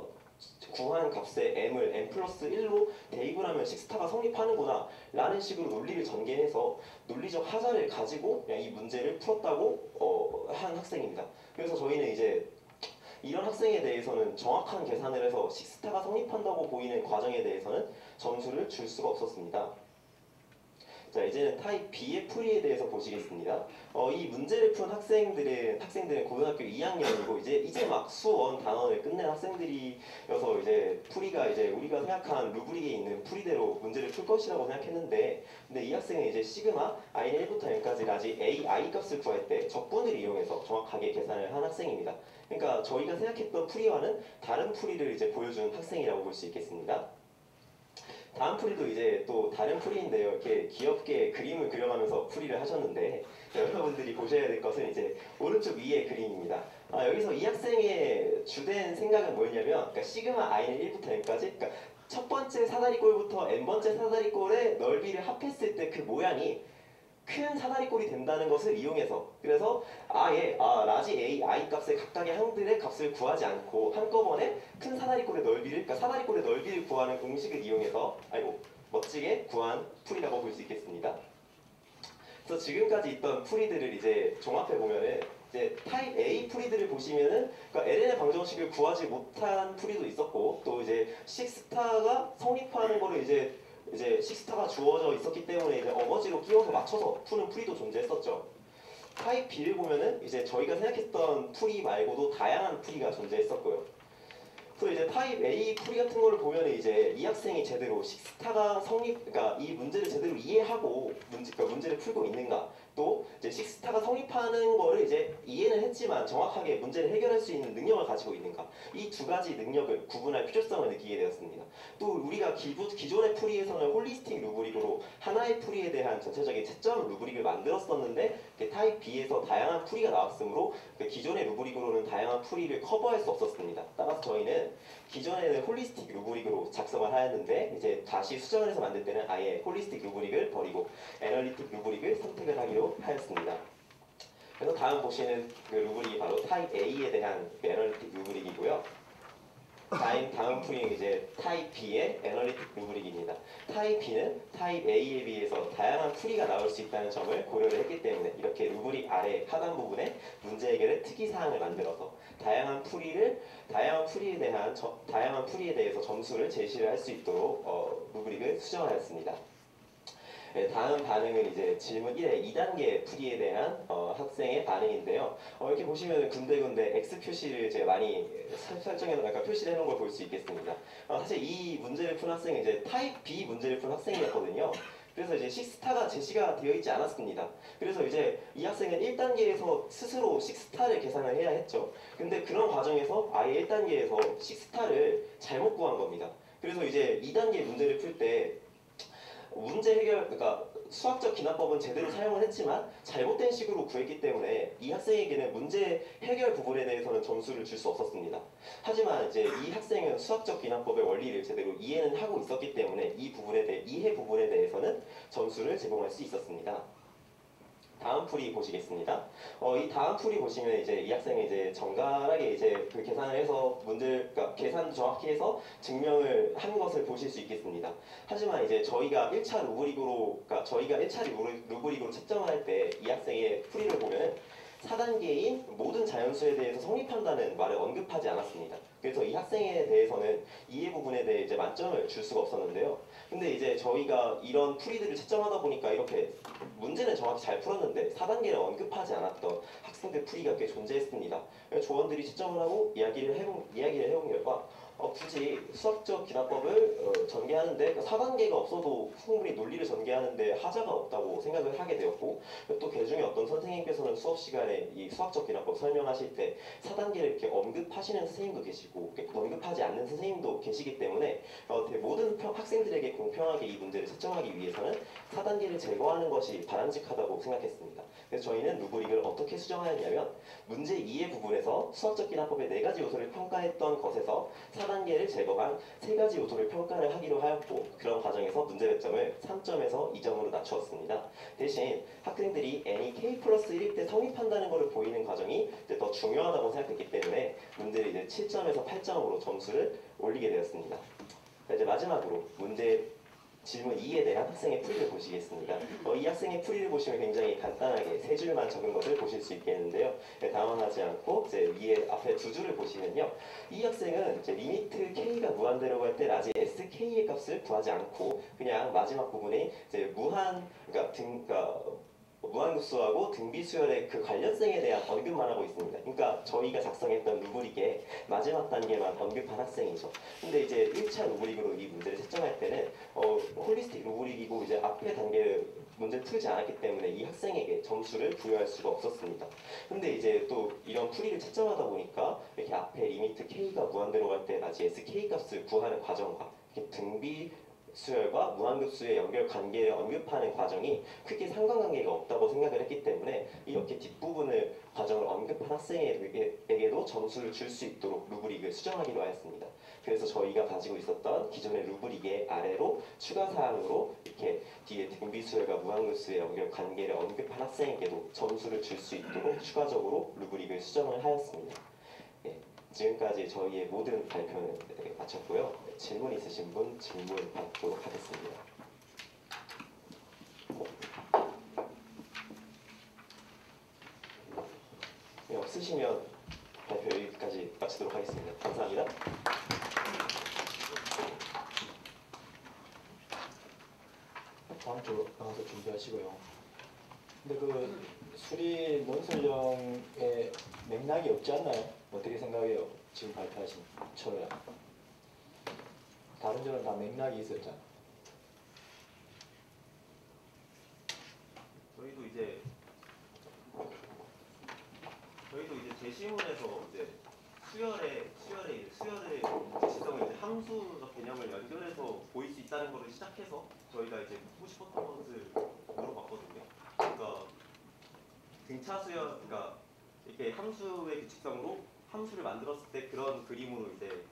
구한 값에 m을 n 플러스 1로 대입을 하면 식스타가 성립하는구나 라는 식으로 논리를 전개해서 논리적 하자를 가지고 그냥 이 문제를 풀었다고 한 학생입니다. 그래서 저희는 이제 이런 학생에 대해서는 정확한 계산을 해서 식스타가 성립한다고 보이는 과정에 대해서는 점수를 줄 수가 없었습니다. 자, 이제는 타입 B의 풀이에 대해서 보시겠습니다. 이 문제를 푼 학생들은 고등학교 2학년이고 이제 막 수원 단원을 끝낸 학생들이어서 이제 풀이가 이제 우리가 생각한 루브릭에 있는 풀이대로 문제를 풀 것이라고 생각했는데, 근데 이 학생은 이제 시그마 i는 1부터 n까지 라지 ai 값을 구할 때 적분을 이용해서 정확하게 계산을 한 학생입니다. 그러니까 저희가 생각했던 풀이와는 다른 풀이를 이제 보여준 학생이라고 볼 수 있겠습니다. 다음 풀이도 이제 또 다른 풀이인데요. 이렇게 귀엽게 그림을 그려가면서 풀이를 하셨는데 여러분들이 보셔야 될 것은 이제 오른쪽 위의 그림입니다. 여기서 이 학생의 주된 생각은 뭐였냐면 그러니까 시그마 i는 1부터 n까지 그러니까 첫 번째 사다리꼴부터 n번째 사다리꼴의 넓이를 합했을 때 그 모양이 큰 사다리꼴이 된다는 것을 이용해서 그래서 라지 ai 값의 각각의 항들의 값을 구하지 않고 한꺼번에 큰 사다리꼴의 넓이를 그러니까 사다리꼴의 넓이를 구하는 공식을 이용해서 멋지게 구한 풀이라고 볼 수 있겠습니다. 그래서 지금까지 있던 풀이들을 이제 종합해 보면은 이제 타입 A 풀이들을 보시면은 그러니까 LN의 방정식을 구하지 못한 풀이도 있었고 또 이제 식스타가 성립하는 거를 이제 식스타가 주어져 있었기 때문에 이제 어거지로 끼워서 맞춰서 푸는 풀이도 존재했었죠. 타입 B를 보면은 이제 저희가 생각했던 풀이 말고도 다양한 풀이가 존재했었고요. 그래서 이제 타입 A 풀이 같은 거를 보면 이제 이 학생이 제대로 식스타가 그러니까 이 문제를 제대로 이해하고 그러니까 문제를 풀고 있는가, 또 이제 식스타가 성립하는 거를 이제 이해는 했지만 정확하게 문제를 해결할 수 있는 능력을 가지고 있는가, 이 두 가지 능력을 구분할 필요성을 느끼게 되었습니다. 또 우리가 기존의 풀이에서는 홀리스틱 루브릭으로 하나의 풀이에 대한 전체적인 채점 루브릭을 만들었었는데 타입 B에서 다양한 풀이가 나왔으므로 기존의 루브릭으로는 다양한 풀이를 커버할 수 없었습니다. 따라서 저희는 기존에는 홀리스틱 루브릭으로 작성을 하였는데 이제 다시 수정을 해서 만들 때는 아예 홀리스틱 루브릭을 버리고 애널리틱 루브릭을 선택을 하기로 하였습니다. 그래서 다음 보시는 그 루브릭이 바로 타입 A에 대한 애널리틱 루브릭이고요. 다음 풀이는 이제 타입 B의 애널리틱 루브릭입니다. 타입 B는 타입 A에 비해서 다양한 풀이가 나올 수 있다는 점을 고려를 했기 때문에 이렇게 루브릭 아래 하단 부분에 문제 해결의 특이사항을 만들어서 다양한 풀이에 대해서 점수를 제시를 할 수 있도록 루브릭을 수정하였습니다. 네, 다음 반응은 이제 질문 1의 2단계 풀이에 대한 학생의 반응인데요. 이렇게 보시면 군데군데 X 표시를 이제 많이 설정해놓은, 표시를 해놓은 걸 볼 수 있겠습니다. 사실 이 문제를 푼 학생은 이제 타입 B 문제를 푼 학생이었거든요. 그래서 이제 식스타가 제시가 되어 있지 않았습니다. 그래서 이제 이 학생은 1단계에서 스스로 식스타를 계산을 해야 했죠. 근데 그런 과정에서 아예 1단계에서 식스타를 잘못 구한 겁니다. 그래서 이제 2단계 문제를 풀 때 문제 해결, 그러니까 수학적 기납법은 제대로 사용을 했지만 잘못된 식으로 구했기 때문에 이 학생에게는 문제 해결 부분에 대해서는 점수를 줄 수 없었습니다. 하지만 이제 이 학생은 수학적 기납법의 원리를 제대로 이해는 하고 있었기 때문에 이해 부분에 대해서는 점수를 제공할 수 있었습니다. 다음 풀이 보시겠습니다. 이 다음 풀이 보시면 이제 이 학생이 이제 정갈하게 이제 그 계산을 해서 그러니까 계산 정확히 해서 증명을 한 것을 보실 수 있겠습니다. 하지만 이제 저희가 1차 루브릭으로 채점을 할 때 이 학생의 풀이를 보면 4단계인 모든 자연수에 대해서 성립한다는 말을 언급하지 않았습니다. 그래서 이 학생에 대해서는 이해 부분에 대해 이제 만점을 줄 수가 없었는데요. 근데 이제 저희가 이런 풀이들을 채점하다 보니까 이렇게 문제는 정확히 잘 풀었는데 4단계를 언급하지 않았던 학생들 풀이가 꽤 존재했습니다. 조원들이 채점을 하고 이야기를 해본 결과 굳이 수학적 기납법을 전개하는데 4단계가 없어도 충분히 논리를 전개하는데 하자가 없다고 생각을 하게 되었고, 또 개중에 어떤 선생님께서는 수업 시간에 이 수학적 기납법 설명하실 때 4단계를 이렇게 언급하시는 선생님도 계시고 언급하지 않는 선생님도 계시기 때문에 모든 학생들에게 공평하게 이 문제를 채점하기 위해서는 4단계를 제거하는 것이 바람직하다고 생각했습니다. 그래서 저희는 루브릭을 어떻게 수정하였냐면 문제 이해 부분에서 수학적 기납법의 4가지 요소를 평가했던 것에서 4단계를 제거한 3가지 요소를 평가를 하기로 하였고, 그런 과정에서 문제 배점을 3점에서 2점으로 낮추었습니다. 대신 학생들이 n이 k 플러스 1일 때 성립한다는 것을 보이는 과정이 이제 더 중요하다고 생각했기 때문에 문제를 이제 7점에서 8점으로 점수를 올리게 되었습니다. 이제 마지막으로 질문 2에 대한 학생의 풀이를 보시겠습니다. 이 학생의 풀이를 보시면 굉장히 간단하게 3줄만 적은 것을 보실 수 있겠는데요. 당황하지 않고 이제 위에 앞에 2줄을 보시면요. 이 학생은 이제 리미트 k가 무한대로 갈 때 라지 sk의 값을 구하지 않고 그냥 마지막 부분에 이제 무한급수하고 등비수열의 그 관련성에 대한 언급만 하고 있습니다. 그러니까 저희가 작성했던 루브릭의 마지막 단계만 언급한 학생이죠. 근데 이제 1차 루브릭으로 이 문제를 채점할 때는 홀리스틱 루브릭이고 이제 앞에 단계를 문제를 풀지 않았기 때문에 이 학생에게 점수를 부여할 수가 없었습니다. 근데 이제 또 이런 풀이를 채점하다 보니까 이렇게 앞에 리미트 k가 무한대로 갈 때 라지 sk 값을 구하는 과정과 이렇게 등비 수열과 무한급수의 연결 관계를 언급하는 과정이 크게 상관관계가 없다고 생각을 했기 때문에 이렇게 뒷부분을 과정을 언급한 학생에게도 점수를 줄 수 있도록 루브릭을 수정하기로 하였습니다. 그래서 저희가 가지고 있었던 기존의 루브릭의 아래로 추가 사항으로 이렇게 뒤에 등비수열과 무한급수의 연결 관계를 언급한 학생에게도 점수를 줄 수 있도록 추가적으로 루브릭을 수정을 하였습니다. 지금까지 저희의 모든 발표는 마쳤고요. 질문 있으신 분 질문 받도록 하겠습니다. 다음 주 나와서 준비하시고요. 근데 그 수리 논술령에 맥락이 없지 않나요? 어떻게 생각해요? 지금 발표하신 처럼 다른 점은 다 맥락이 있었잖아. 저희도 이제 제시문에서 이제 수열의 지성을 이제 함수적 개념을 연결해서 보일 수 있다는 것을 시작해서 저희가 이제 묻고 싶었던 것을 물어봤거든요. 그러니까 등차 수열, 그러니까 이렇게 함수의 규칙성으로 함수를 만들었을 때 그런 그림으로 이제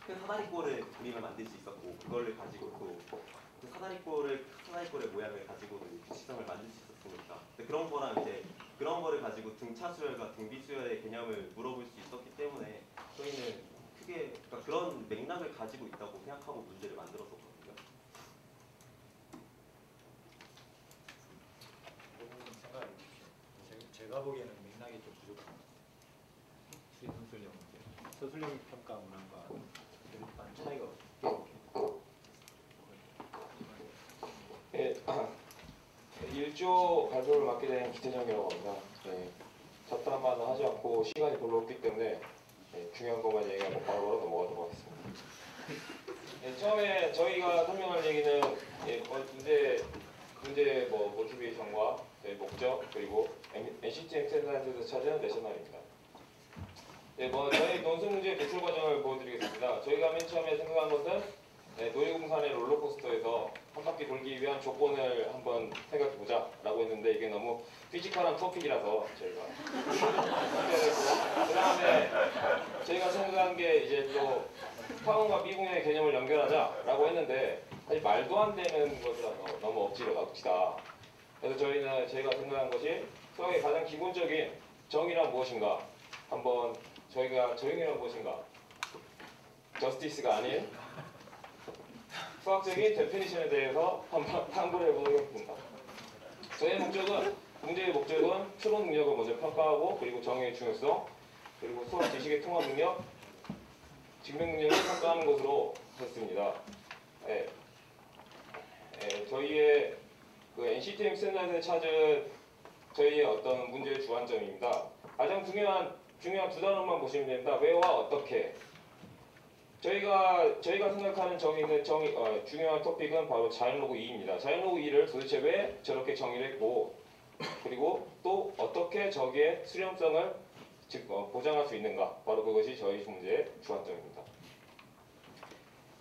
큰 사다리꼴의 그림을 만들 수 있었고, 그걸 가지고 또 그 사다리꼴의 모양을 가지고 규칙성을 만들 수 있었으니까. 근데 그런 거랑 이제 그런 거를 가지고 등차 수열과 등비 수열의 개념을 물어볼 수 있었기 때문에 저희는 크게 그러니까 그런 맥락을 가지고 있다고 생각하고 문제를 만들었었거든요. 그 부분 생각해 주십시오. 제가 보기에는 맥락이 좀 부족합니다. 수리 논술령 문제, 서술형 평가 문항과 많은 차이가 없고. 예, 1조 발표를 맡게 된 기태정이라고 합니다. 예, 잡담만 하지 않고 시간이 별로 없기 때문에 중요한 것만 얘기하고 바로바로 넘어가도록 하겠습니다. 처음에 저희가 설명할 얘기는 문제 모티베이션과 목적 그리고 NCT 엑셀런트에서 찾은 내셔널입니다. 저희 논술 문제 배출 과정을 보여드리겠습니다. 저희가 맨 처음에 생각한 것은 놀이공산의 롤러코스터에서 한 바퀴 돌기 위한 조건을 한번 생각해보자 라고 했는데 이게 너무 피지컬한 토픽이라서 저희가 그 다음에 저희가 생각한 게 이제 또 타운과 미분의 개념을 연결하자 라고 했는데 사실 말도 안 되는 것이라서 너무 억지로 납시다. 그래서 저희가 생각한 것이 수학의 가장 기본적인 정의란 무엇인가, 한번 저희가 정의란 무엇인가, 저스티스가 아닌 수학적인 데피니션에 대해서 한번 탐구를 해보도록 하겠습니다. 저희의 문제의 목적은 추론 능력을 먼저 평가하고, 그리고 정의의 중요성, 그리고 수학 지식의 통합 능력, 증명 능력을 평가하는 것으로 했습니다. 저희의 그 NCT 스탠다드에 찾은 저희의 어떤 문제의 주안점입니다. 가장 중요한 두 단어만 보시면 됩니다. 왜와 어떻게. 저희가 생각하는 중요한 토픽은 바로 자연로그 2입니다. 자연로그 2를 도대체 왜 저렇게 정의를 했고, 그리고 또 어떻게 저기의 수렴성을 보장할 수 있는가, 바로 그것이 저희 문제의 주안점입니다.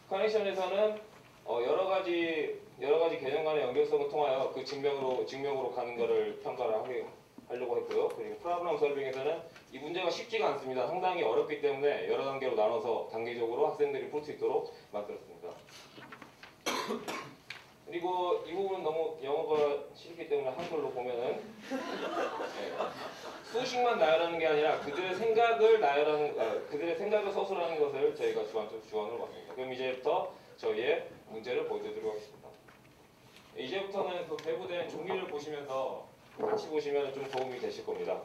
카네이션에서는 여러 가지 개념 간의 연결성을 통하여 그 증명으로 가는 것을 평가를 하려고 했고요. 그리고 프로블럼 설빙에서는 이 문제가 쉽지가 않습니다. 상당히 어렵기 때문에 여러 단계로 나눠서 단계적으로 학생들이 풀 수 있도록 만들었습니다. 그리고 이 부분은 너무 영어가 싫기 때문에 한글로 보면은 수식만 나열하는 게 아니라 그들의 생각을 서술하는 것을 저희가 주안으로 봤습니다. 그럼 이제부터 저희의 문제를 보여드리도록 하겠습니다. 이제부터는 그 배부된 종이를 보시면서 같이 보시면 좀 도움이 되실 겁니다.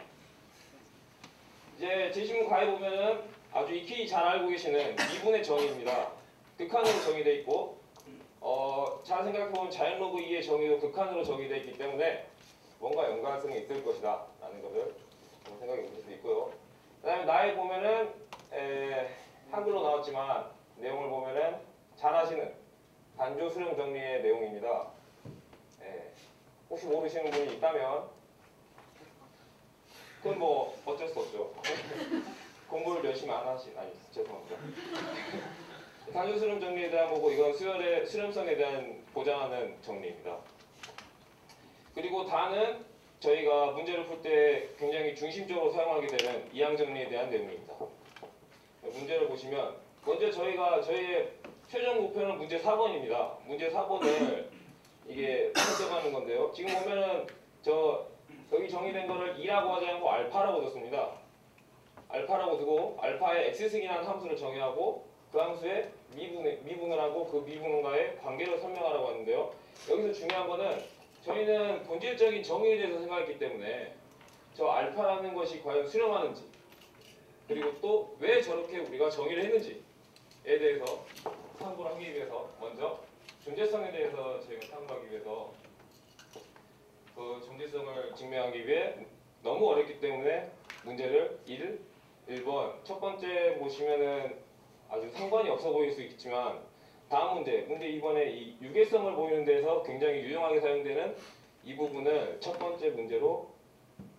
이제 제시문 가에 보면은 아주 익히 잘 알고 계시는 미분의 정의입니다. 극한으로 정의되어 있고, 잘 생각해보면 자연로그 2의 정의도 극한으로 정의되어 있기 때문에 뭔가 연관성이 있을 것이다 라는 것을 생각해 보실 수 있고요. 그 다음에 나에 보면은 한글로 나왔지만 내용을 보면은 잘 아시는 단조 수령 정리의 내용입니다. 혹시 모르시는 분이 있다면 그건 뭐 어쩔 수 없죠. 공부를 열심히 안 아니 죄송합니다. 단조 수렴 정리에 대한 거고, 이건 수열의 수렴성에 대한 보장하는 정리입니다. 그리고 다는 저희가 문제를 풀 때 굉장히 중심적으로 사용하게 되는 이항 정리에 대한 내용입니다. 문제를 보시면 먼저 저희의 최종 목표는 문제 4번입니다. 문제 4번을 이게 해석하는 건데요. 지금 보면은 여기 정의된 거를 2라고 하지 않고 알파라고 뒀습니다. 알파라고 두고 알파의 x승이라는 함수를 정의하고 그 함수에 미분을 하고 그 미분과의 관계를 설명하라고 하는데요. 여기서 중요한 거는 저희는 본질적인 정의에 대해서 생각했기 때문에 저 알파라는 것이 과연 수렴하는지, 그리고 또 왜 저렇게 우리가 정의를 했는지에 대해서 탐구를 하기 위해서 먼저 존재성에 대해서 저희가 탐구하기 위해서 그 정체성을 증명하기 위해 너무 어렵기 때문에 문제를 1번 첫 번째 보시면은 아주 상관이 없어 보일 수 있지만 다음 문제 2번에 이 유계성을 보이는 데서 굉장히 유용하게 사용되는 이 부분을 첫 번째 문제로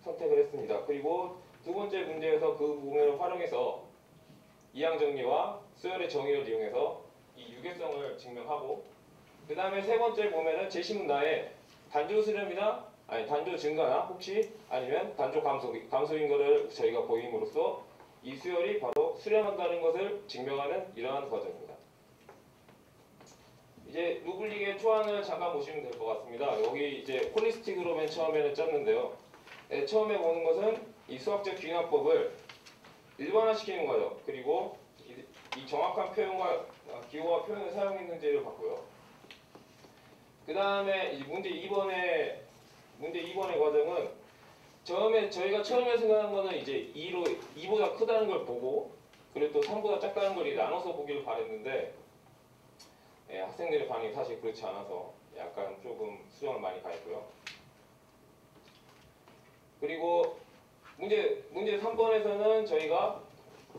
선택을 했습니다. 그리고 두 번째 문제에서 그 부분을 활용해서 이항 정리와 수열의 정의를 이용해서 이 유계성을 증명하고 그 다음에 세 번째 보면은 제시문 나에 단조 수렴이나 아니 단조 증가나 혹시 아니면 단조 감소인 것을 저희가 보임으로써 이 수열이 바로 수렴한다는 것을 증명하는 이러한 과정입니다. 이제 루블릭의 초안을 잠깐 보시면 될 것 같습니다. 여기 이제 홀리스틱으로 맨 처음에는 짰는데요. 처음에 보는 것은 이 수학적 귀납법을 일반화시키는 과정, 그리고 이 정확한 표현과 기호와 표현을 사용했는지를 봤고요. 그 다음에 문제 2번의 과정은 저희가 처음에 생각한 거는 이제 2보다 크다는 걸 보고 그리고 또 3보다 작다는 걸 나눠서 보기를 바랬는데 학생들의 반응이 사실 그렇지 않아서 약간 조금 수정을 많이 가했고요. 그리고 문제 3번에서는 저희가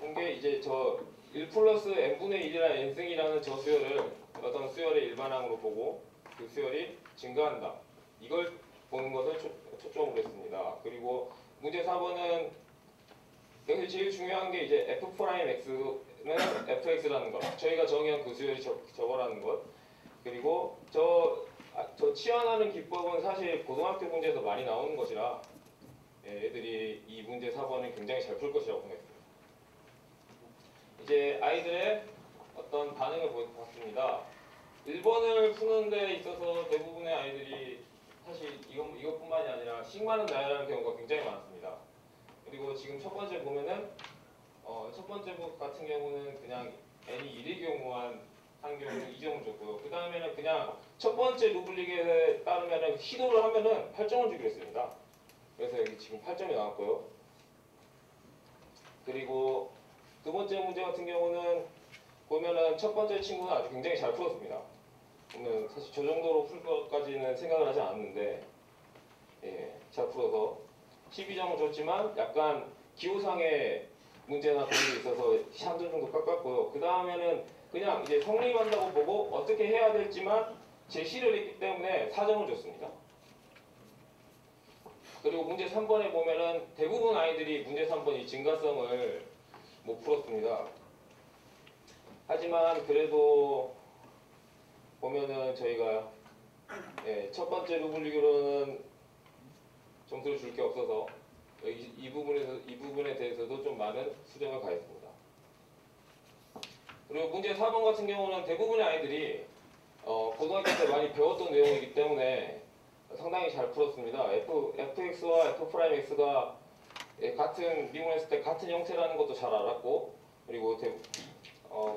본 게 이제 저 1 플러스 n분의 1이나 n승이라는 저 수열을 어떤 수열의 일반항으로 보고 그 수열이 증가한다. 이걸 보는 것을 초점으로 했습니다. 그리고 문제 4번은 여기서 제일 중요한 게 이제 f'x는 fx라는 것. 저희가 정의한 그 수열이 저거라는 것. 그리고 저 치환하는 기법은 사실 고등학교 문제에서 많이 나오는 것이라 애들이 이 문제 4번은 굉장히 잘 풀 것이라고 생각했습니다. 이제 아이들의 어떤 반응을 봤습니다. 1번을 푸는 데 있어서 대부분의 아이들이 사실 이것뿐만이 아니라 식만은 나열하는 경우가 굉장히 많습니다. 그리고 지금 첫 번째 보면은 첫 번째 부 같은 경우는 그냥 n이 1의 경우만 한 경우 2점을 줬고요. 그 다음에는 그냥 첫 번째 루블릭에 따르면은 시도를 하면은 8점을 주기로 했습니다. 그래서 여기 지금 8점이 나왔고요. 그리고 두 번째 문제 같은 경우는 보면은 첫 번째 친구는 아주 굉장히 잘 풀었습니다. 보면 사실 저 정도로 풀 것까지는 생각을 하지 않았는데 잘 풀어서 12점을 줬지만 약간 기호상의 문제나 그런 게 있어서 3점 정도 깎았고요. 그 다음에는 그냥 이제 성립한다고 보고 어떻게 해야 될지만 제시를 했기 때문에 4점을 줬습니다. 그리고 문제 3번에 보면은 대부분 아이들이 문제 3번 이 증가성을 못 풀었습니다. 하지만 그래도 보면은 저희가 첫 번째 루블릭으로는 점수를 줄 게 없어서 이 부분에 대해서도 좀 많은 수정을 가했습니다. 그리고 문제 4번 같은 경우는 대부분의 아이들이 고등학교 때 많이 배웠던 내용이기 때문에 상당히 잘 풀었습니다. fx와 f'x가 같은 미분했을 때 같은 형태라는 것도 잘 알았고 그리고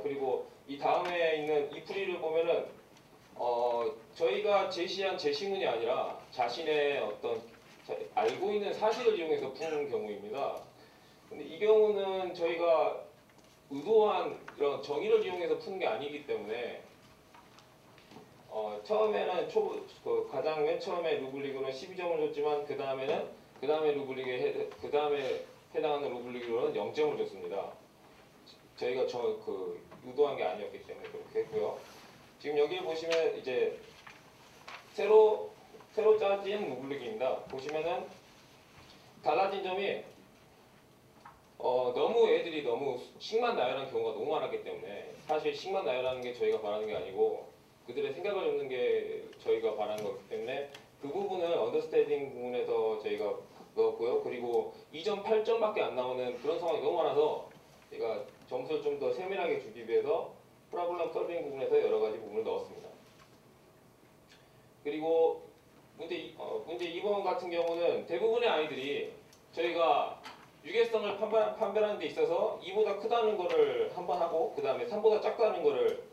그리고 이 다음에 있는 이 풀이를 보면은 저희가 제시한 제시문이 아니라 자신의 어떤 알고 있는 사실을 이용해서 푸는 경우입니다. 근데 이 경우는 저희가 의도한 이런 정의를 이용해서 푸는 게 아니기 때문에 처음에는 가장 맨 처음에 루블릭으로는 12점을 줬지만 그 다음에 루블릭에 그 다음에 해당하는 루블릭으로는 0점을 줬습니다. 저희가 의도한 게 아니었기 때문에 그렇게 했고요. 지금 여기 보시면 이제 새로 짜진 루블릭입니다. 보시면은 달라진 점이 애들이 너무 식만 나열하는 경우가 너무 많았기 때문에 사실 식만 나열하는 게 저희가 바라는 게 아니고 그들의 생각을 줍는 게 저희가 바라는 거기 때문에 그 부분은 언더스탠딩 부분에서 저희가 넣었고요. 그리고 2점, 8점밖에 안 나오는 그런 상황이 너무 많아서 제가 점수를 좀 더 세밀하게 주기 위해서 프로블럼 솔빙 부분에서 여러 가지 부분을 넣었습니다. 그리고 문제 2번 같은 경우는 대부분의 아이들이 저희가 유계성을 판별하는 데 있어서 2보다 크다는 거를 한 번 하고 그 다음에 3보다 작다는 거를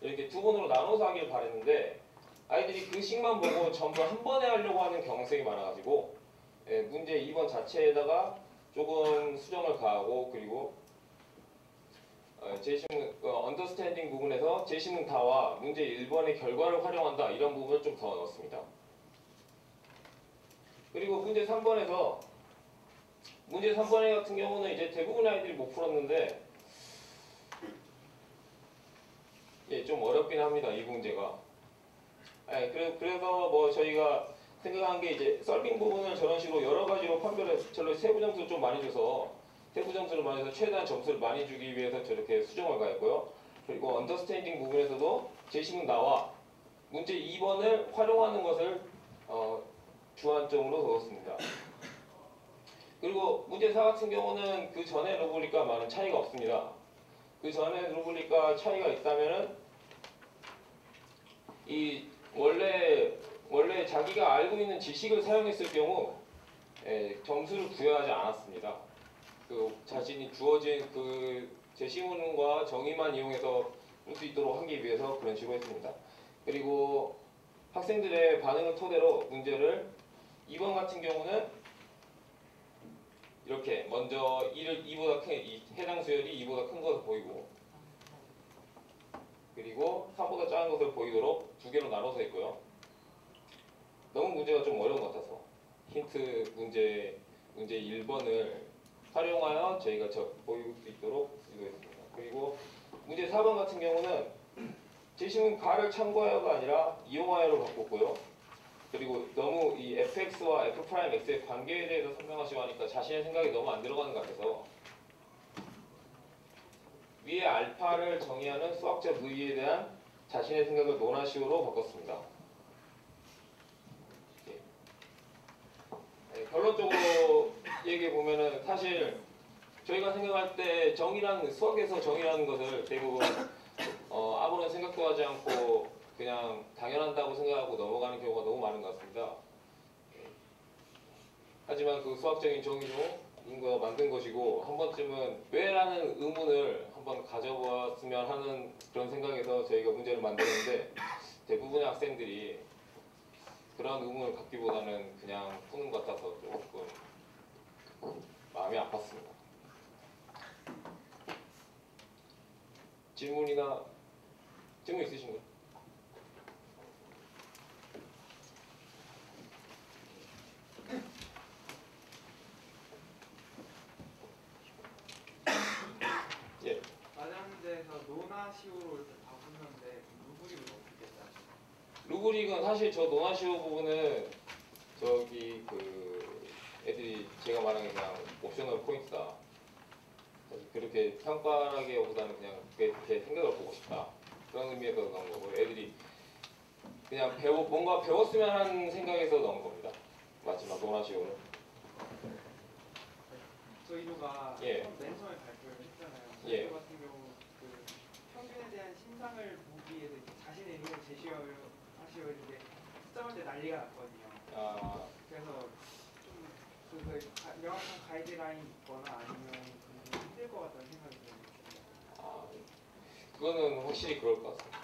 이렇게 두 번으로 나눠서 하길 바랬는데 아이들이 그 식만 보고 전부 한 번에 하려고 하는 경향성이 많아가지고 문제 2번 자체에다가 조금 수정을 가하고 그리고 제시문 언더스탠딩 부분에서 제시문 다와 문제 1번의 결과를 활용한다 이런 부분을 좀 더 넣었습니다. 그리고 문제 3번에서 문제 3번에 같은 경우는 이제 대부분의 아이들이 못 풀었는데 예, 좀 어렵긴 합니다. 이 문제가. 예, 그래서 뭐 저희가 생각한 게 이제 썰빙 부분을 저런 식으로 여러 가지로 판별해서 저런 세부 점수를 좀 많이 줘서 세부 점수를 많이 줘서 최대한 점수를 많이 주기 위해서 저렇게 수정을 가했고요. 그리고 언더스탠딩 부분에서도 제시문 나와 문제 2번을 활용하는 것을 주안점으로 넣었습니다. 그리고 문제 4 같은 경우는 그 전에 루브릭과 많은 차이가 없습니다. 그 전에 루브릭과 차이가 있다면은 이 원래 자기가 알고 있는 지식을 사용했을 경우 점수를 부여하지 않았습니다. 그 자신이 주어진 그 제시문과 정의만 이용해서 풀 수 있도록 하기 위해서 그런 식으로 했습니다. 그리고 학생들의 반응을 토대로 문제를 2번 같은 경우는 이렇게 먼저 2보다 큰 해당 수열이 2보다 큰 것을 보이고 그리고 3보다 작은 것을 보이도록 두 개로 나눠서 했고요. 너무 문제가 좀 어려운 것 같아서 힌트 문제 1번을 활용하여 저희가 보일 수 있도록 유도했습니다. 그리고 문제 4번 같은 경우는 제시문 가를 참고하여가 아니라 이용하여로 바꿨고요. 그리고 너무 이 fx와 f'x의 관계에 대해서 설명하시고 하니까 자신의 생각이 너무 안 들어가는 것 같아서 위에 알파를 정의하는 수학적 의의에 대한 자신의 생각을 논하시오로 바꿨습니다. 결론적으로 얘기해 보면은 사실 저희가 생각할 때 수학에서 정의라는 것을 대부분 아무런 생각도 하지 않고 그냥 당연한다고 생각하고 넘어가는 경우가 너무 많은 것 같습니다. 하지만 그 수학적인 정의도 인구가 만든 것이고 한 번쯤은 왜라는 의문을 한번 가져보았으면 하는 그런 생각에서 저희가 문제를 만드는데 대부분의 학생들이 그런 의문을 갖기보다는 그냥 푸는 것 같아서 조금 마음이 아팠습니다. 질문 있으신가요? 예. 마지막 문제에서 노나시오로 이렇게 바꾸는데 루브릭은 어떻게 짜시나요? 루브릭은 사실 저 노나시오 부분은 저기 애들이 제가 말한 게 그냥 옵셔널 포인트다. 그렇게 평가하기보다는 그냥 그렇게 생각을 보고 싶다. 그런 의미에서 넣은 거고 애들이 그냥 뭔가 배웠으면 하는 생각에서 넣은 겁니다. 마지막 노나시오는. 저희도가 예. 맨 처음에 발표를 했잖아요. 예. 저희 같은 경우 그 평균에 대한 심상을 보기 위해서 이제 자신의 의견을 제시하시오 했는데 숫자 문제 난리가 났거든요. 아, 그래서 좀 명확한 가이드라인이 있거나 아니면 힘들 것 같다는 생각이 들어요. 그거는 확실히 그럴 것 같습니다.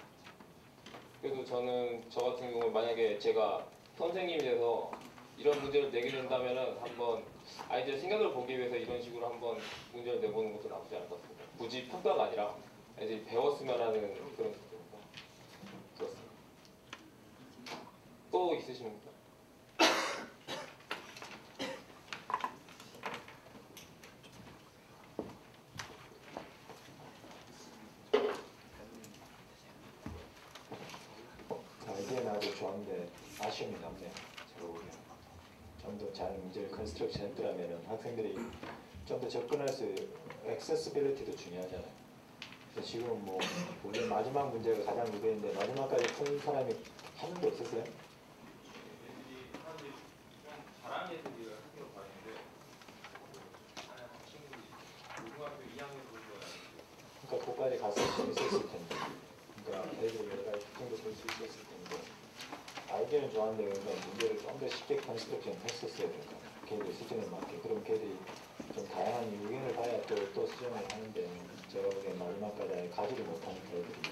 그래도 저 같은 경우 만약에 제가 선생님이 돼서 이런 문제를 내게 된다면은 한번 아이들의 생각을 보기 위해서 이런 식으로 한번 문제를 내보는 것도 나쁘지 않을 것 같습니다. 굳이 평가가 아니라 애들이 배웠으면 하는 그런 느낌입니다. 그렇습니다. 또 있으십니까? 아이디어는 아주 좋은데 아쉬움이 남네요. 제가 보기에는 좀 더 잘 문제를 컨스트럭션 했더라면 학생들이 좀 더 접근할 수 액세시빌리티도 중요하잖아요. 그래서 지금 뭐 원래 마지막 문제가 가장 무게인데 마지막까지 푼 사람이 한 명도 없었어요. 사람들이 좀 잘하는 애들이 학교로 가는데 친구들이 고등학교 2학년 정도야. 그러니까 거기까지 갔으면 재밌었을 텐데. 그러니까 애들이 여러 가지 특징도 볼 수 있었을 텐데. 아이디어는 좋았는데 그러니까 문제를 좀 더 쉽게 컨스트럭션 했었어야 될까. 걔들 수준에 맞게. 그럼 걔들이 좀 다양한 의견을 봐야 또 수정을 하는데 제가 보기엔 마지막까지 아예 가지를 못하는 애들이